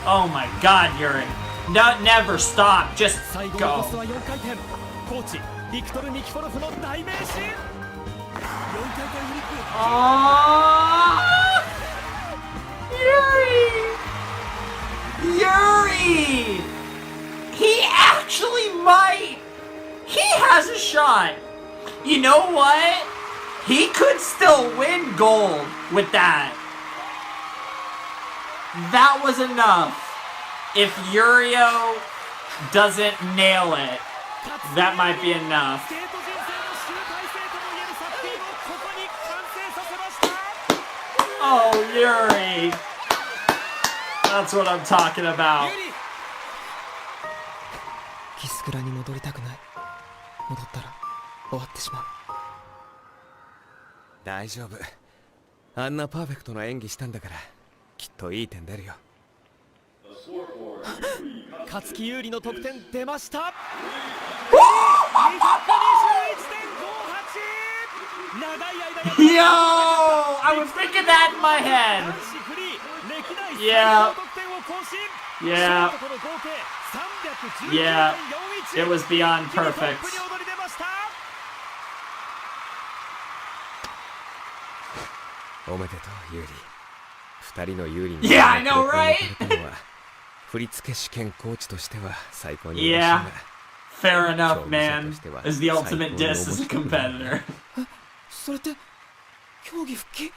Oh my God, Yuri! No, never stop. Just 最後の go. コースは4回転。コーチビクトル・ニキフォロフの代名詞。4回転フリップ。 Oh, Yuri! Yuri! He actually might. He has a shot. You know what? He could still win gold with that. That was enough. If Yurio doesn't nail it, that might be enough. スケート人生の集大成ともいえる作品をここに完成させました。 Oh, Yuri. That's what I'm talking about. キスクラに戻りたくない。戻ったら終わってしまう。大丈夫。あんなパーフェクトな演技したんだからきっといい点出るよ。勝木優里の得点出ました。 221.58。 長い間 Yo! I was thinking that in my head. 男子フリー歴代 Yeah. 最高得点を更新。 Yeah. ショートとの合計 Yeah. 319.41。 It was beyond トッ perfect. プに躍り出ました。おめでとうユーリ。二人のユーリに Yeah, I know, right? 振り付け試験コーチとしては最高に Yeah. Fair enough, man. As the ultimate diss as a competitor. それって競技復帰？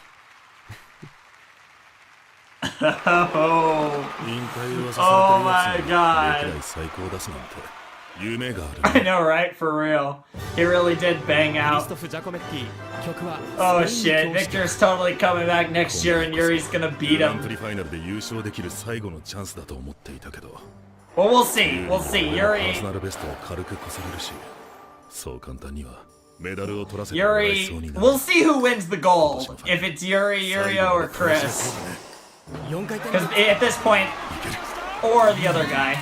Oh. 引退を Oh させ my てるや god. つに歴代最高出すなんて夢がある I know, right? For real. He really did bang クリス out. トフ・ジャコメッティ。曲は Oh スペイン shit. に教師 Victor's totally coming back next year and Yuri's gonna グ beat ランプリ him. ファイナルで優勝できる最後のチャンスだと思っていたけど Well, we'll see. We'll see. 俺のパー Yuri. ソナルベストを軽く越されるしそう簡単にはメダルを取らせてもらえ Yuri. そうになる We'll see who wins the gold. If it's Yuri, Yurio, or Chris. 4回転 Because at this point, or the other guy.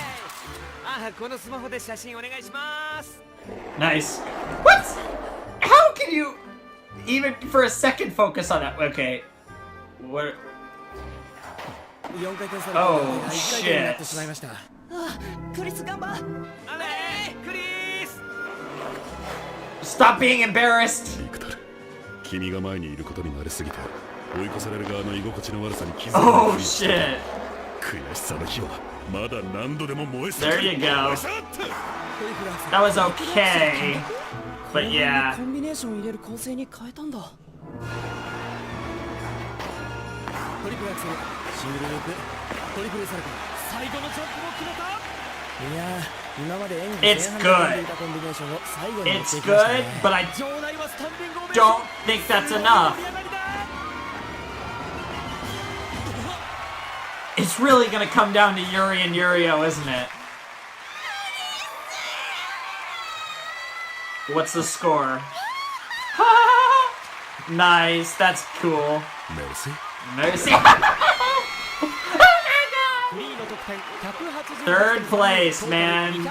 あ、このスマホで写真お願いします。 Nice. What? How can you even for a second focus on that? Okay. What? 4回転サル Oh コーが1回転になってしまい shit. ました。あ、クリス頑張っ。あれクリス Stop being embarrassed. ビクトル君が前にいることに慣れすぎて追い越される側の居心地の悪さに気づか Oh ない shit. 悔しさの火はまだ何度でも燃え盛 There る you go. トリプルアクセル That was okay. But yeah. コンビネーション入れる構成に変えたんだ。トリプルアクセルシングルループトリプルサルコー。最後のジャンプも決めた。いやー今まで演技 It's 前半で組んでいたコンビネーションを最後に持って It's いきました good, ね。 but I 場内はスタンディングオベーション。 don't think that's enough. It's really gonna come down to Yuri and Yurio, isn't it? What's the score? Nice, that's cool. メルシー Mercy. フリーの得点 Third place, man. 290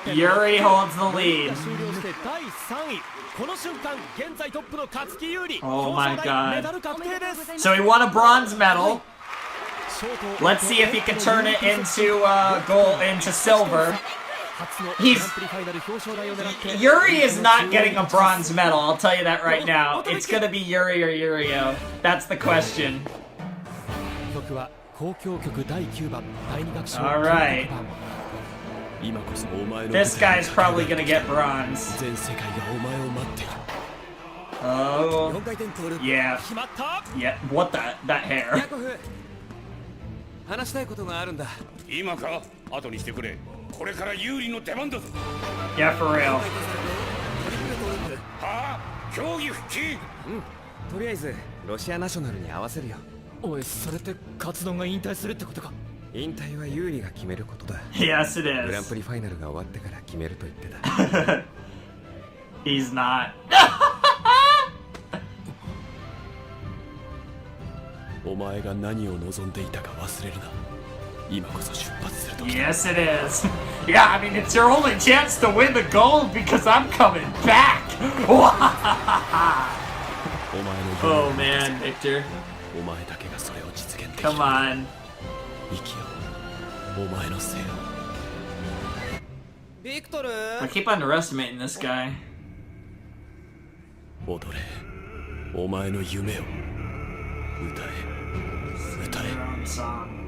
点 Yuri holds the lead. 終了して第3位。この瞬間現在トップの勝木優里。 Oh my 表彰台 god. メダル確定です。 So he won a bronze medal. ショート Let's see if he can turn it into gold, into silver. 初の He's- グランプリファイナル表彰台を狙って Yuri is not getting a bronze medal, I'll tell you that right now. It's gonna be Yuri or Yurio. That's the question. 曲は交響曲第9番第2楽章 Alright. 今こそお前の This guy's probably gonna get bronze. 全世界がお前を待っている。 Oh, 4回転トーループ yeah. 決まった。 Yeah, what that hair? ヤコフ話したいことがあるんだ。今か後にしてくれ。これから有利の出番だぞ。 Yeah, for real. トリプルトーループ。はあ、競技復帰。とりあえずロシアナショナルに合わせるよ。おいそれって活動が引退するってことか。引退は有利が決めることだ。 Yes, it グラン is. プリファイナルが終わってから決めると言ってた。 He's not. お前が何を望んでいたか忘れるな。今こそ出発する時だ。 Yes, it is. Yeah, I mean, it's your only chance to win the gold because I'm coming back. Oh man, Victor. お前だけがそれを実現できる。 Come on. 息をお前のせいを。ビクトル I keep underestimating this guy. 踊れ、お前の夢を。歌え、歌え、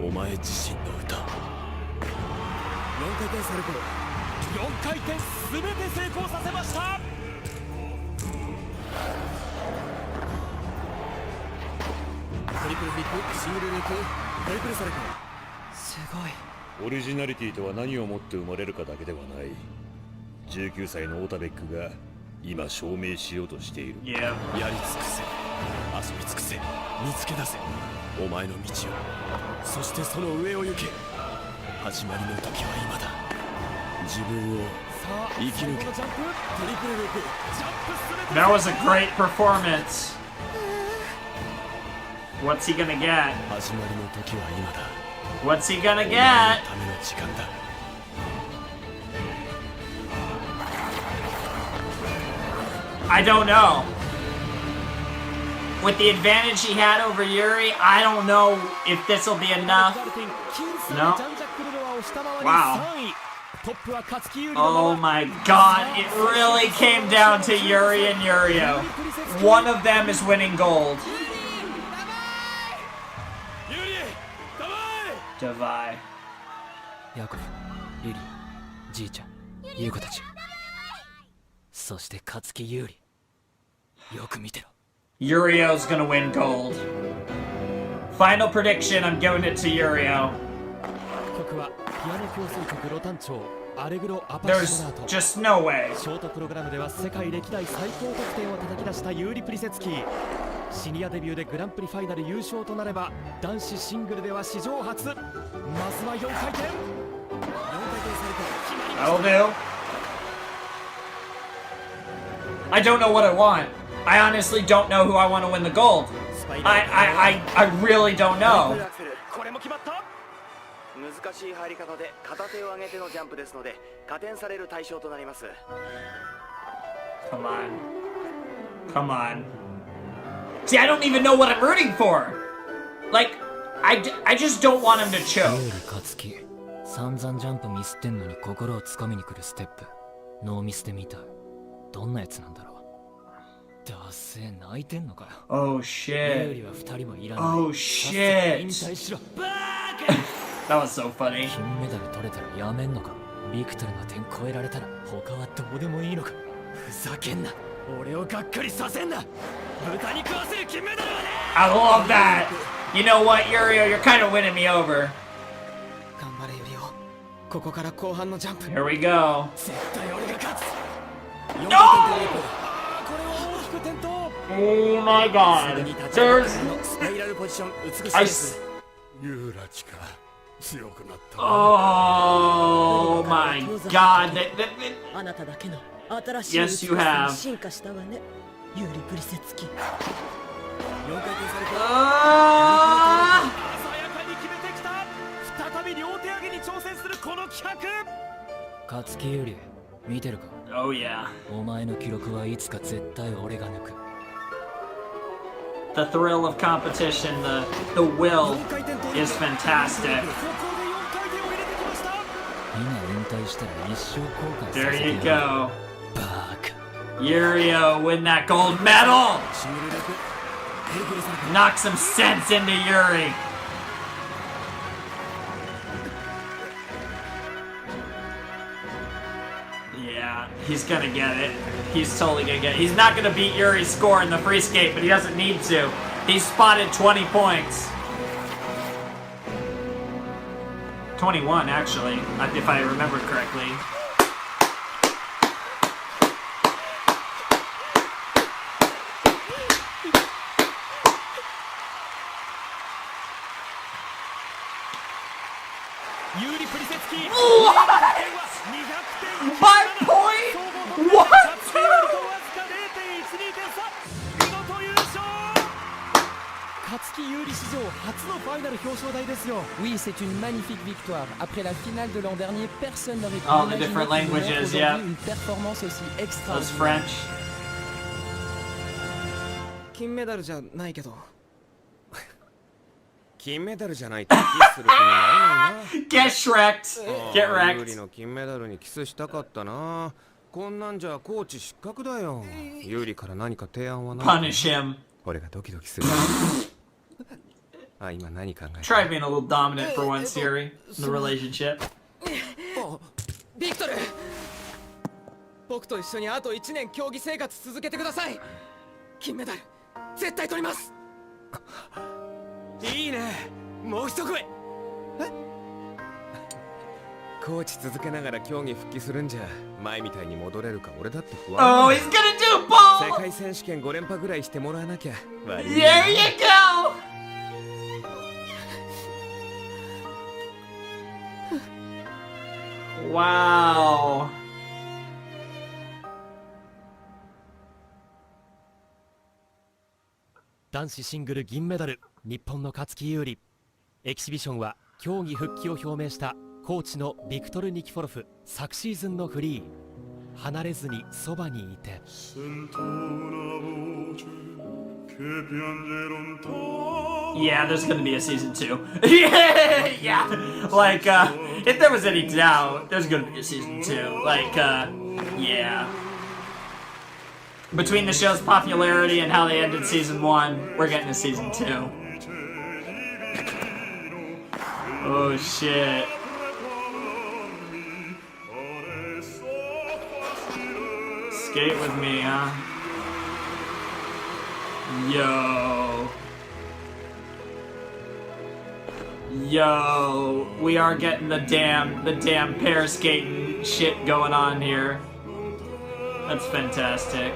お前自身の歌。4回転サルコー、4回転すべて成功させました。トリプルフリップ、シングルループ、トリプルサルコー。すごい。オリジナリティとは何をもって生まれるかだけではない。19歳のオータベックが今証明しようとしている。Yeah. やり尽くせ、遊び尽くせ、見つけ出せ、お前の道を。そしてその上を行け。始まりの時は今だ。自分を生き抜け。トリプルループ、ジャンプ。 That was a great performance. What's he gonna get? 始まりの時は今だ。 What's he gonna お前 get? のための時間だ。 I don't know. With the advantage he had over Yuri, I don't know if this will be enough. No. Wow. Oh my god, it really came down to Yuri and Yurio. One of them is winning gold. Davai. ヤコブ、リリー、じいちゃん、優子たち。そして勝木優里。よく見てろ。 Yurio's gonna win gold. Final prediction, I'm giving it to Yurio. 曲はピアノ協奏曲ロタン調アレグロアパッショナート。 There's just no way. ショートプログラムでは世界歴代最高得点を叩き出したユーリ・プリセツキー。シニアデビューでグランプリファイナル優勝となれば男子シングルでは史上初。まずは4回転。4回転されて決まりました。 That'll do. I don't know what I want. I honestly don't know who I want to win the gold. I really don't know. これも決まった。難しい入り方で片手を上げてのジャンプですので加点される対象となります。 Come on. Come on. See, I don't even know what I'm rooting for. Like, I just don't want him to choke. 優里勝木、散々ジャンプミスってんのに心をつかみに来るステップ。ノーミスで見た。どんなやつなんだろう。だせえ、泣いてんのかよ。 Oh 優 shit. 里は2人もいらない。 Oh 引 shit. 退しろ。 That was so funny. 金メダル取れたらやめんのか。ビクトルの点超えられたら他はどうでもいいのか。ふざけんな。俺をがっかりさせんな。豚に食わせる金メダルはね。 I love that. You know what, Yurio, you're kind of winning me over. 頑張れユリオ。ここから後半のジャンプ。 Here we go. 絶対俺が勝つ。 No! Oh my god. There's... スパイラルポジション美しい I... です。ユーラチか強くなった。 Oh my god. あなただけの新しい Yes, you have. 進化したわね。ユーリ・プリセツキ。 4回転されて Ah! 鮮やかに決めてきた。再び両手上げに挑戦するこの企画。勝木優里、見てるか。 Oh yeah. お前の記録はいつか絶対俺が抜く。 The thrill of competition, the will is fantastic. 今引退したら一生後悔させ There て you やる。 go. バカ。 Yurio win that gold medal. シングルループ、トリプルサルコー。 Knock some sense into Yuri. Yeah, he's gonna get it. He's totally gonna get it. He's not gonna beat Yuri's score in the free skate, but he doesn't need to. He's spotted 20 points. 21, actually, if I remember correctly. Yuri プリセツキー。 What? 5 point? What? 勝勝木有利史上初のファイナル表彰台ですよ。Oui, c'est une magnifique victoire. Après la finale de l'an dernier, personne n'aurait pu imaginer aujourd'hui une performance aussi extraordinaire. 金メダルじゃないけど。金メダルじゃないとキスする気にならないな。Get shreked. Get wrecked. ユーリの金メダルにキスしたかったな。こんなんじゃコーチ失格だよ。ユーリから何か提案はない。 Punish him. 俺がドキドキする。あ、今何考えてる？ Try being a little dominant for once, Yuri, in the relationship. ビクトル、僕と一緒にあと1年競技生活続けてください。金メダル絶対取ります。いいね。もう一声。コーチ続けながら競技復帰するんじゃ前みたいに戻れるか俺だって不安。 Oh, he's gonna do both! 世界選手権5連覇ぐらいしてもらわなきゃ。There you go! Wow. 男子シングル銀メダル、日本の勝木優里。エキシビションは競技復帰を表明したコーチのビクトル・ニキフォロフ。昨シーズンのフリー、離れずにそばにいて。Yeah, there's gonna be a season 2. Yeah, like, if there was any doubt, there's gonna be a season 2. Like, yeah. Between the show's popularity and how they ended season 1, we're getting a season 2. Oh shit. Skate with me, huh? Yo. Yo, we are getting the damn pair skating shit going on here. That's fantastic.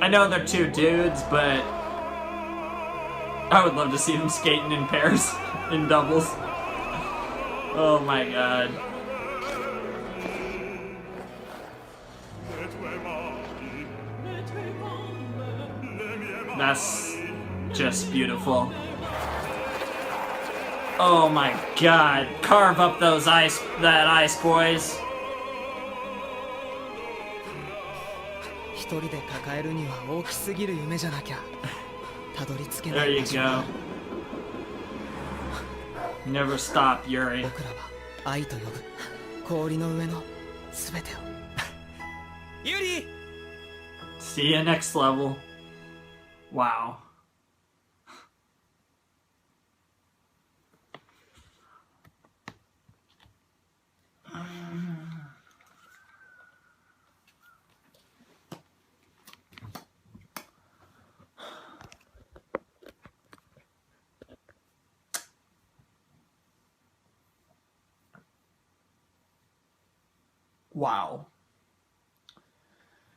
I know they're two dudes, but I would love to see them skating in pairs, in doubles. Oh my god. That's just beautiful. Oh my god. Carve up that ice, boys. 一人で抱えるには大きすぎる夢じゃなきゃたどり着けな There い you 場所があ go. Never stop, Yuri. る。僕らは愛と呼ぶ氷の上の全てを。ユリ! See you next level. Wow. Wow.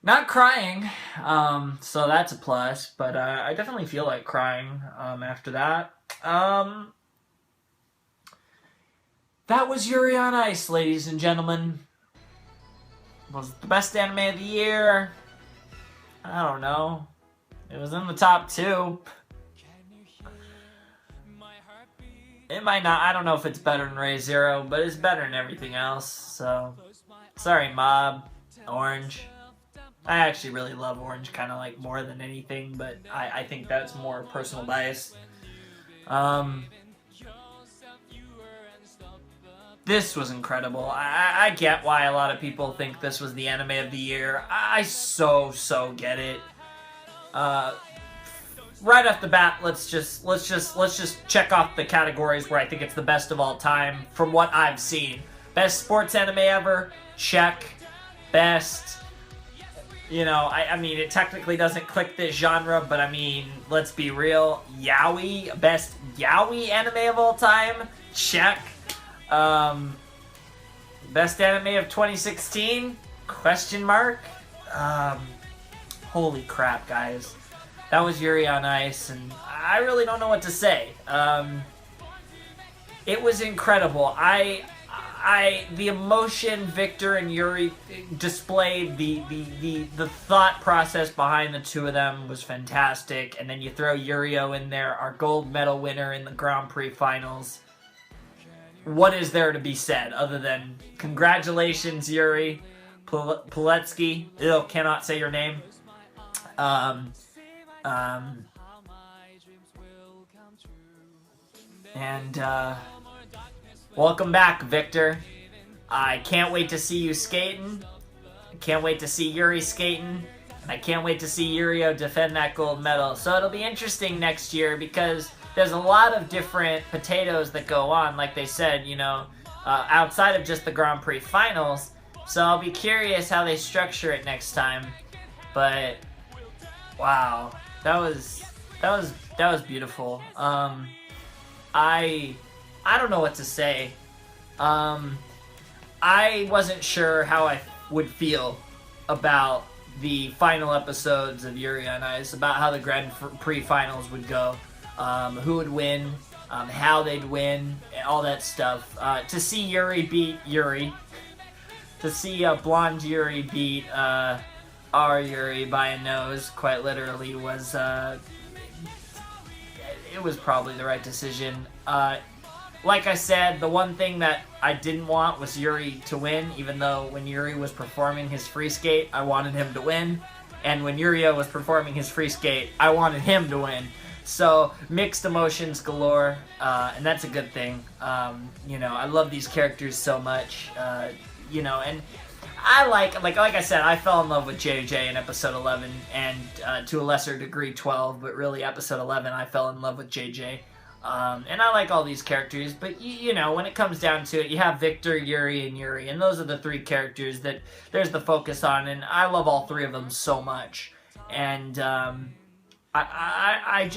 Not crying, so that's a plus, but I definitely feel like crying after that. That was Yuri on Ice, ladies and gentlemen. Was it the best anime of the year? I don't know. It was in the top 2. It might not. I don't know if it's better than Re:Zero, but it's better than everything else, so... Sorry, Mob. Orange. I actually really love Orange, kind of like more than anything, but I think that's more personal bias. This was incredible. I get why a lot of people think this was the anime of the year. I so get it. Right off the bat, let's just check off the categories where I think it's the best of all time from what I've seen. Best sports anime ever, check. Best, you know, I mean, it technically doesn't click this genre, but I mean, let's be real. Yaoi, best yaoi anime of all time, check. Best anime of 2016, question mark. Holy crap, guys. That was Yuri on Ice, and I really don't know what to say. It was incredible. the emotion Victor and Yuri displayed, the thought process behind the two of them was fantastic. And then you throw Yurio in there, our gold medal winner in the Grand Prix finals. What is there to be said other than congratulations, Yuri Poletsky? Ew, cannot say your name. Welcome back, Victor. I can't wait to see you skating. I can't wait to see Yuri skating. And I can't wait to see Yurio defend that gold medal. So it'll be interesting next year because there's a lot of different potatoes that go on, like they said, you know, outside of just the Grand Prix finals. So I'll be curious how they structure it next time. But wow, that was beautiful. I don't know what to say. I wasn't sure how I would feel about the final episodes of Yuri on Ice, about how the Grand Prix finals would go, who would win, how they'd win, all that stuff. To see Yuri beat Yuri, to see blonde Yuri beat our Yuri by a nose, quite literally, was it was probably the right decision. Like I said, the one thing that I didn't want was Yuri to win, even though when Yuri was performing his free skate, I wanted him to win. And when Yurio was performing his free skate, I wanted him to win. So, mixed emotions galore, and that's a good thing. You know, I love these characters so much, you know, and I like I said, I fell in love with JJ in episode 11, and to a lesser degree 12, but really episode 11 I fell in love with JJ. And I like all these characters, but you know, when it comes down to it, you have Victor, Yuri, and those are the three characters that there's the focus on, and I love all three of them so much. And I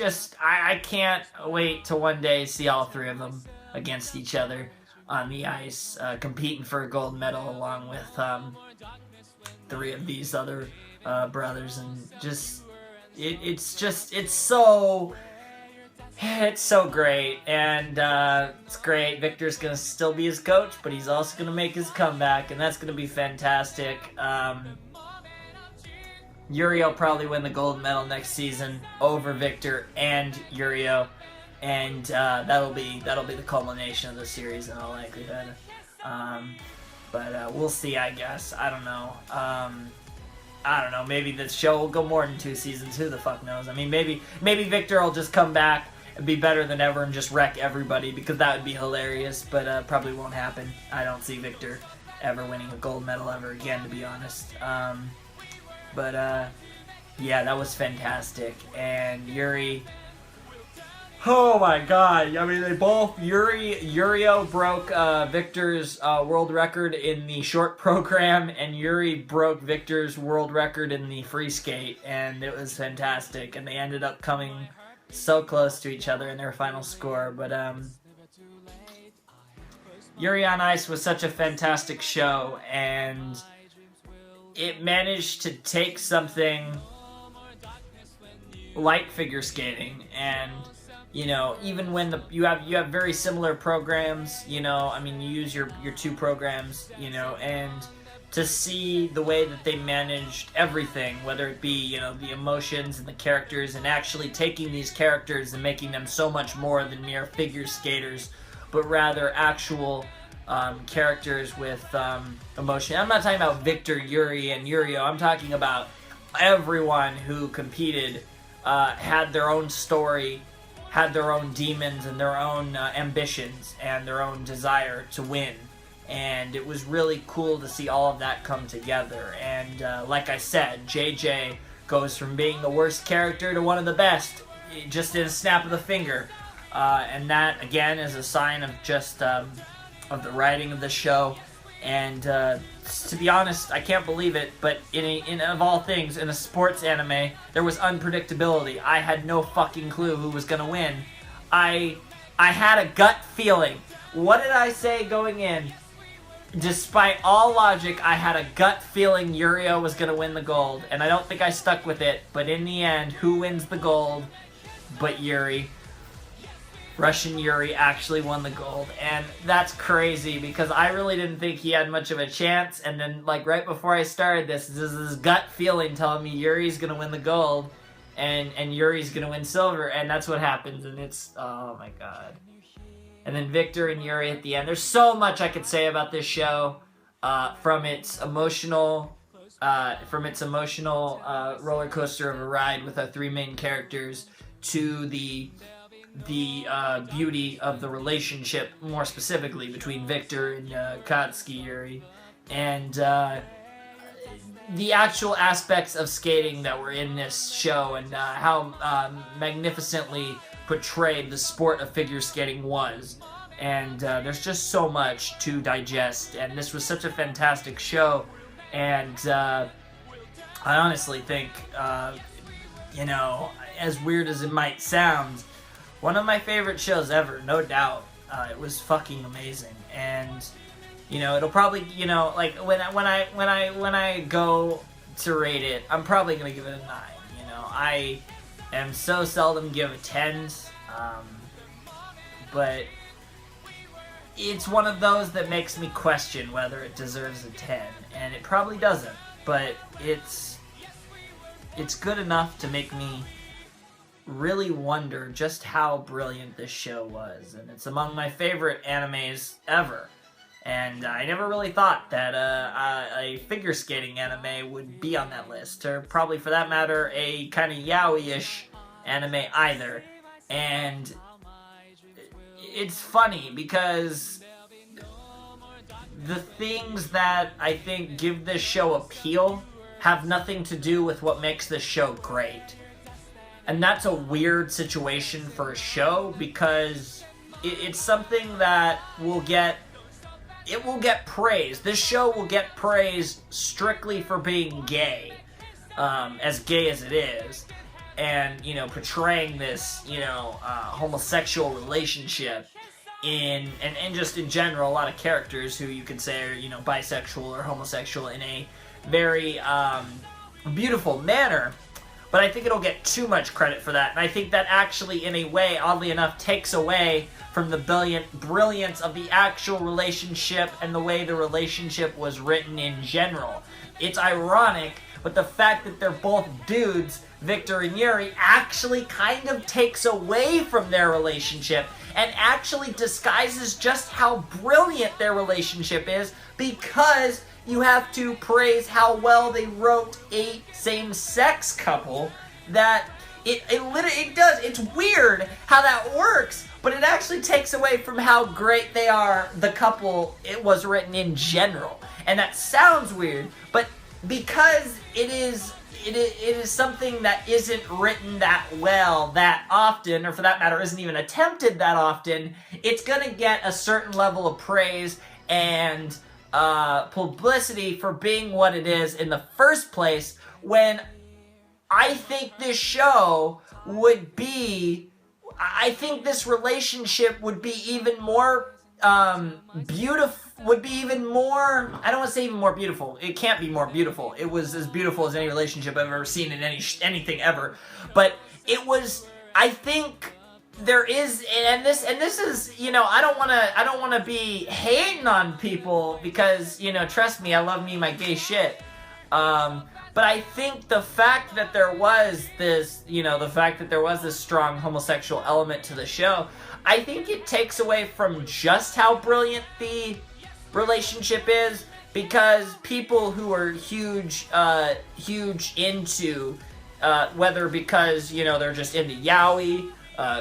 can't wait to one day see all three of them against each other on the ice, competing for a gold medal along with three of these other brothers, and just it's so great, and it's great. Victor's gonna still be his coach, but he's also gonna make his comeback, and that's gonna be fantastic. Yuri will probably win the gold medal next season over Victor and Yurio, and that'll be the culmination of the series in all likelihood. But we'll see, I guess. I don't know. Maybe the show will go more than 2 seasons. Who the fuck knows? I mean, maybe Victor will just come back and be better than ever and just wreck everybody, because that would be hilarious, but probably won't happen. I don't see Victor ever winning a gold medal ever again, to be honest. Yeah, that was fantastic. And Yuri, oh my god, I mean, they both, Yurio broke Victor's world record in the short program, and Yuri broke Victor's world record in the free skate, and it was fantastic, and they ended up coming so close to each other in their final score. But Yuri on Ice was such a fantastic show, and it managed to take something like figure skating, and you know, even when you have very similar programs, you know, I mean, you use your 2 programs, you know, and to see the way that they managed everything, whether it be, you know, the emotions and the characters, and actually taking these characters and making them so much more than mere figure skaters, but rather actual characters with emotion. I'm not talking about Victor, Yuri, and Yurio. I'm talking about everyone who competed had their own story, had their own demons and their own ambitions and their own desire to win. And it was really cool to see all of that come together. And like I said, JJ goes from being the worst character to one of the best, just in a snap of the finger. And that, again, is a sign of just of the writing of the show. And to be honest, I can't believe it, but in of all things, in a sports anime, there was unpredictability. I had no fucking clue who was gonna win. I had a gut feeling. What did I say going in? Despite all logic, I had a gut feeling Yurio was gonna win the gold, and I don't think I stuck with it, but in the end, who wins the gold but Yuri? Russian Yuri actually won the gold, and that's crazy because I really didn't think he had much of a chance, and then like right before I started this is this gut feeling telling me Yuri's gonna win the gold and Yuri's gonna win silver, and that's what happens, and it's, oh my god. And then Victor and Yuri at the end. There's so much I could say about this show, from its emotional roller coaster of a ride with our three main characters to the beauty of the relationship, more specifically between Victor and Katsuki Yuri, and the actual aspects of skating that were in this show, and how magnificently portrayed the sport of figure skating was. And there's just so much to digest, and this was such a fantastic show, and I honestly think, you know, as weird as it might sound, one of my favorite shows ever, no doubt. It was fucking amazing, and you know, it'll probably, you know, like when I go to rate it, I'm probably gonna give it a 9. You know, I am so seldom give a 10s, but it's one of those that makes me question whether it deserves a 10, and it probably doesn't, but it's good enough to make me really wonder just how brilliant this show was, and it's among my favorite animes ever. And I never really thought that a figure skating anime would be on that list, or probably for that matter a kind of yaoi-ish anime either. And it's funny because the things that I think give this show appeal have nothing to do with what makes this show great. And that's a weird situation for a show, because it's something that will get praise. This show will get praise strictly for being gay, as gay as it is, and, you know, portraying this, you know, homosexual relationship and just in general, a lot of characters who you could say are, you know, bisexual or homosexual in a very beautiful manner. But I think it'll get too much credit for that, and I think that actually, in a way, oddly enough, takes away from the brilliance of the actual relationship and the way the relationship was written in general. It's ironic, but the fact that they're both dudes, Victor and Yuri, actually kind of takes away from their relationship and actually disguises just how brilliant their relationship is, because you have to praise how well they wrote a same-sex couple. That it does. It's weird how that works, but it actually takes away from how great they are, the couple it was written in general. And that sounds weird, but because it is something that isn't written that well that often, or for that matter isn't even attempted that often, it's gonna get a certain level of praise and publicity for being what it is in the first place, when I think this show would be, I think this relationship would be even more beautiful, would be even more, I don't want to say even more beautiful, it can't be more beautiful, it was as beautiful as any relationship I've ever seen in anything ever, but it was, I think there is, and this is, you know, I don't want to be hating on people, because, you know, trust me, I love me my gay shit, but I think the fact that there was this, you know, the fact that there was this strong homosexual element to the show, I think it takes away from just how brilliant the relationship is, because people who are huge into, whether because, you know, they're just into yaoi,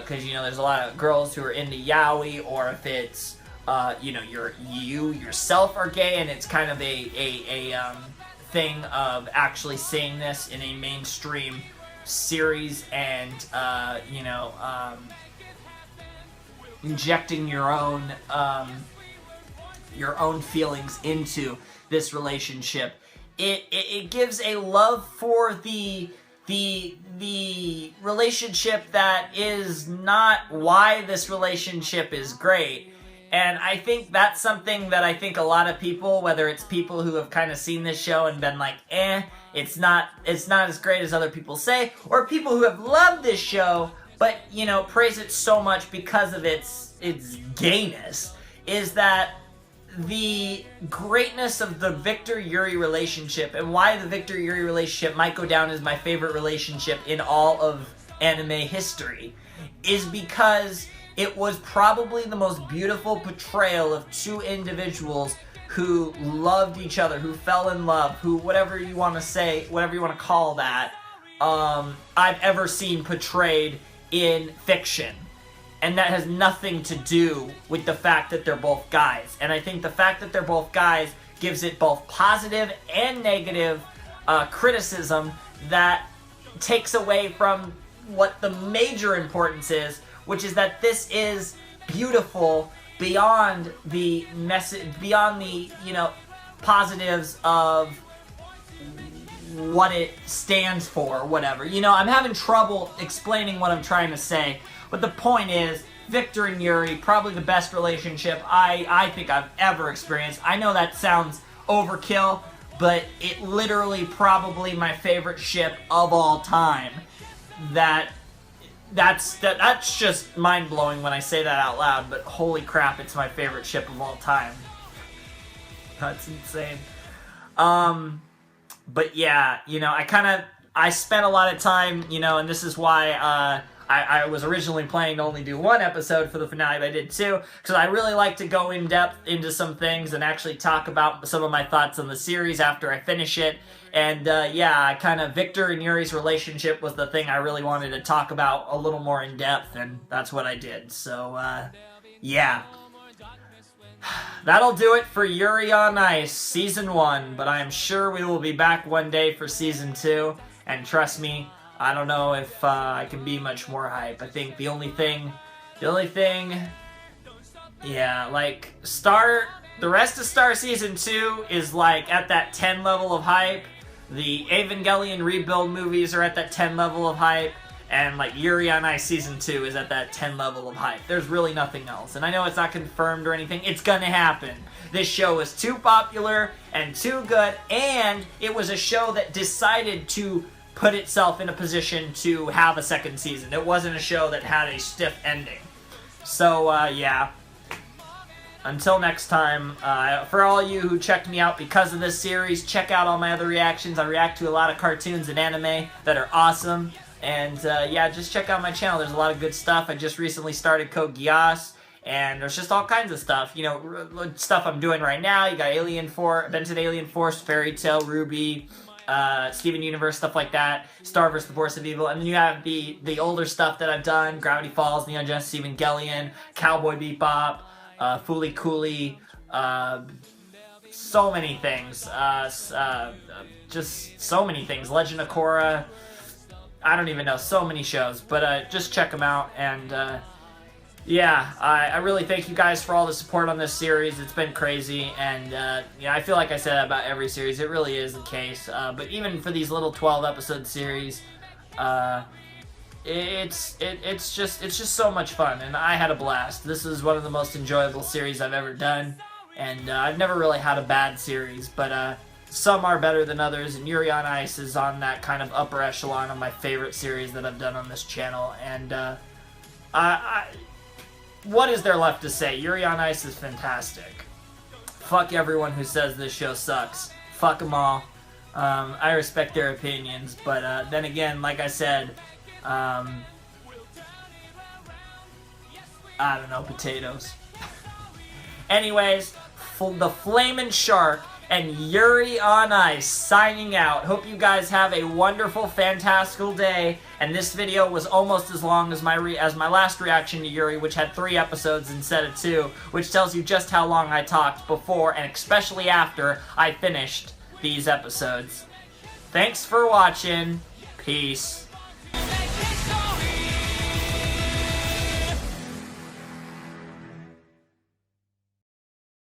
because, you know, there's a lot of girls who are into yaoi, or if it's, you know, you yourself are gay, and it's kind of a thing of actually seeing this in a mainstream series, and, you know, injecting your own feelings into this relationship. It gives a love for the relationship that is not why this relationship is great. And I think that's something that I think a lot of people, whether it's people who have kind of seen this show and been like, it's not as great as other people say, or people who have loved this show but, you know, praise it so much because of its gayness, is that the greatness of the Victor-Yuri relationship, and why the Victor-Yuri relationship might go down as my favorite relationship in all of anime history, is because it was probably the most beautiful portrayal of two individuals who loved each other, who fell in love, who, whatever you want to say, whatever you want to call that, I've ever seen portrayed in fiction. And that has nothing to do with the fact that they're both guys. And I think the fact that they're both guys gives it both positive and negative criticism that takes away from what the major importance is, which is that this is beautiful beyond the message, beyond the, you know, positives of what it stands for, or whatever. You know, I'm having trouble explaining what I'm trying to say. But the point is, Victor and Yuri, probably the best relationship I think I've ever experienced. I know that sounds overkill, but it literally probably my favorite ship of all time. That's just mind-blowing when I say that out loud, but holy crap, it's my favorite ship of all time. That's insane. But yeah, you know, I spent a lot of time, you know, and this is why, I was originally planning to only do one episode for the finale, but I did two, because I really like to go in depth into some things and actually talk about some of my thoughts on the series after I finish it. And yeah, Victor and Yuri's relationship was the thing I really wanted to talk about a little more in depth, and that's what I did. So, yeah. That'll do it for Yuri on Ice Season 1, but I am sure we will be back one day for Season 2, and trust me, I don't know if I can be much more hype. I think the only thing, yeah, like, the rest of Star Season 2 is, like, at that 10 level of hype. The Evangelion Rebuild movies are at that 10 level of hype. And, like, Yuri on Ice Season 2 is at that 10 level of hype. There's really nothing else. And I know it's not confirmed or anything. It's gonna happen. This show is too popular and too good. And it was a show that decided to put itself in a position to have a second season. It wasn't a show that had a stiff ending. So, yeah. Until next time, for all you who checked me out because of this series, check out all my other reactions. I react to a lot of cartoons and anime that are awesome. And, yeah, just check out my channel. There's a lot of good stuff. I just recently started Code Geass, and there's just all kinds of stuff. You know, stuff I'm doing right now. You got Benton Alien Force, Fairy Tail, Ruby, Steven Universe, stuff like that, Star vs. the Force of Evil, and then you have the older stuff that I've done, Gravity Falls, Neon Genesis Evangelion, Cowboy Bebop, Fooly Cooly, so many things, just so many things, Legend of Korra, I don't even know, so many shows, but just check them out, and yeah, I really thank you guys for all the support on this series. It's been crazy, and yeah, I feel like I said that about every series. It really is the case. But even for these little 12-episode series, it's just so much fun, and I had a blast. This is one of the most enjoyable series I've ever done, and I've never really had a bad series, but some are better than others, and Yuri on Ice is on that kind of upper echelon of my favorite series that I've done on this channel, and what is there left to say? Yuri on Ice is fantastic. Fuck everyone who says this show sucks. Fuck them all. I respect their opinions, but then again, like I said, I don't know, potatoes. Anyways, the Flamin' Shark and Yuri on Ice signing out. Hope you guys have a wonderful, fantastical day. And this video was almost as long as my last reaction to Yuri, which had 3 episodes instead of 2, which tells you just how long I talked before and especially after I finished these episodes. Thanks for watching. Peace.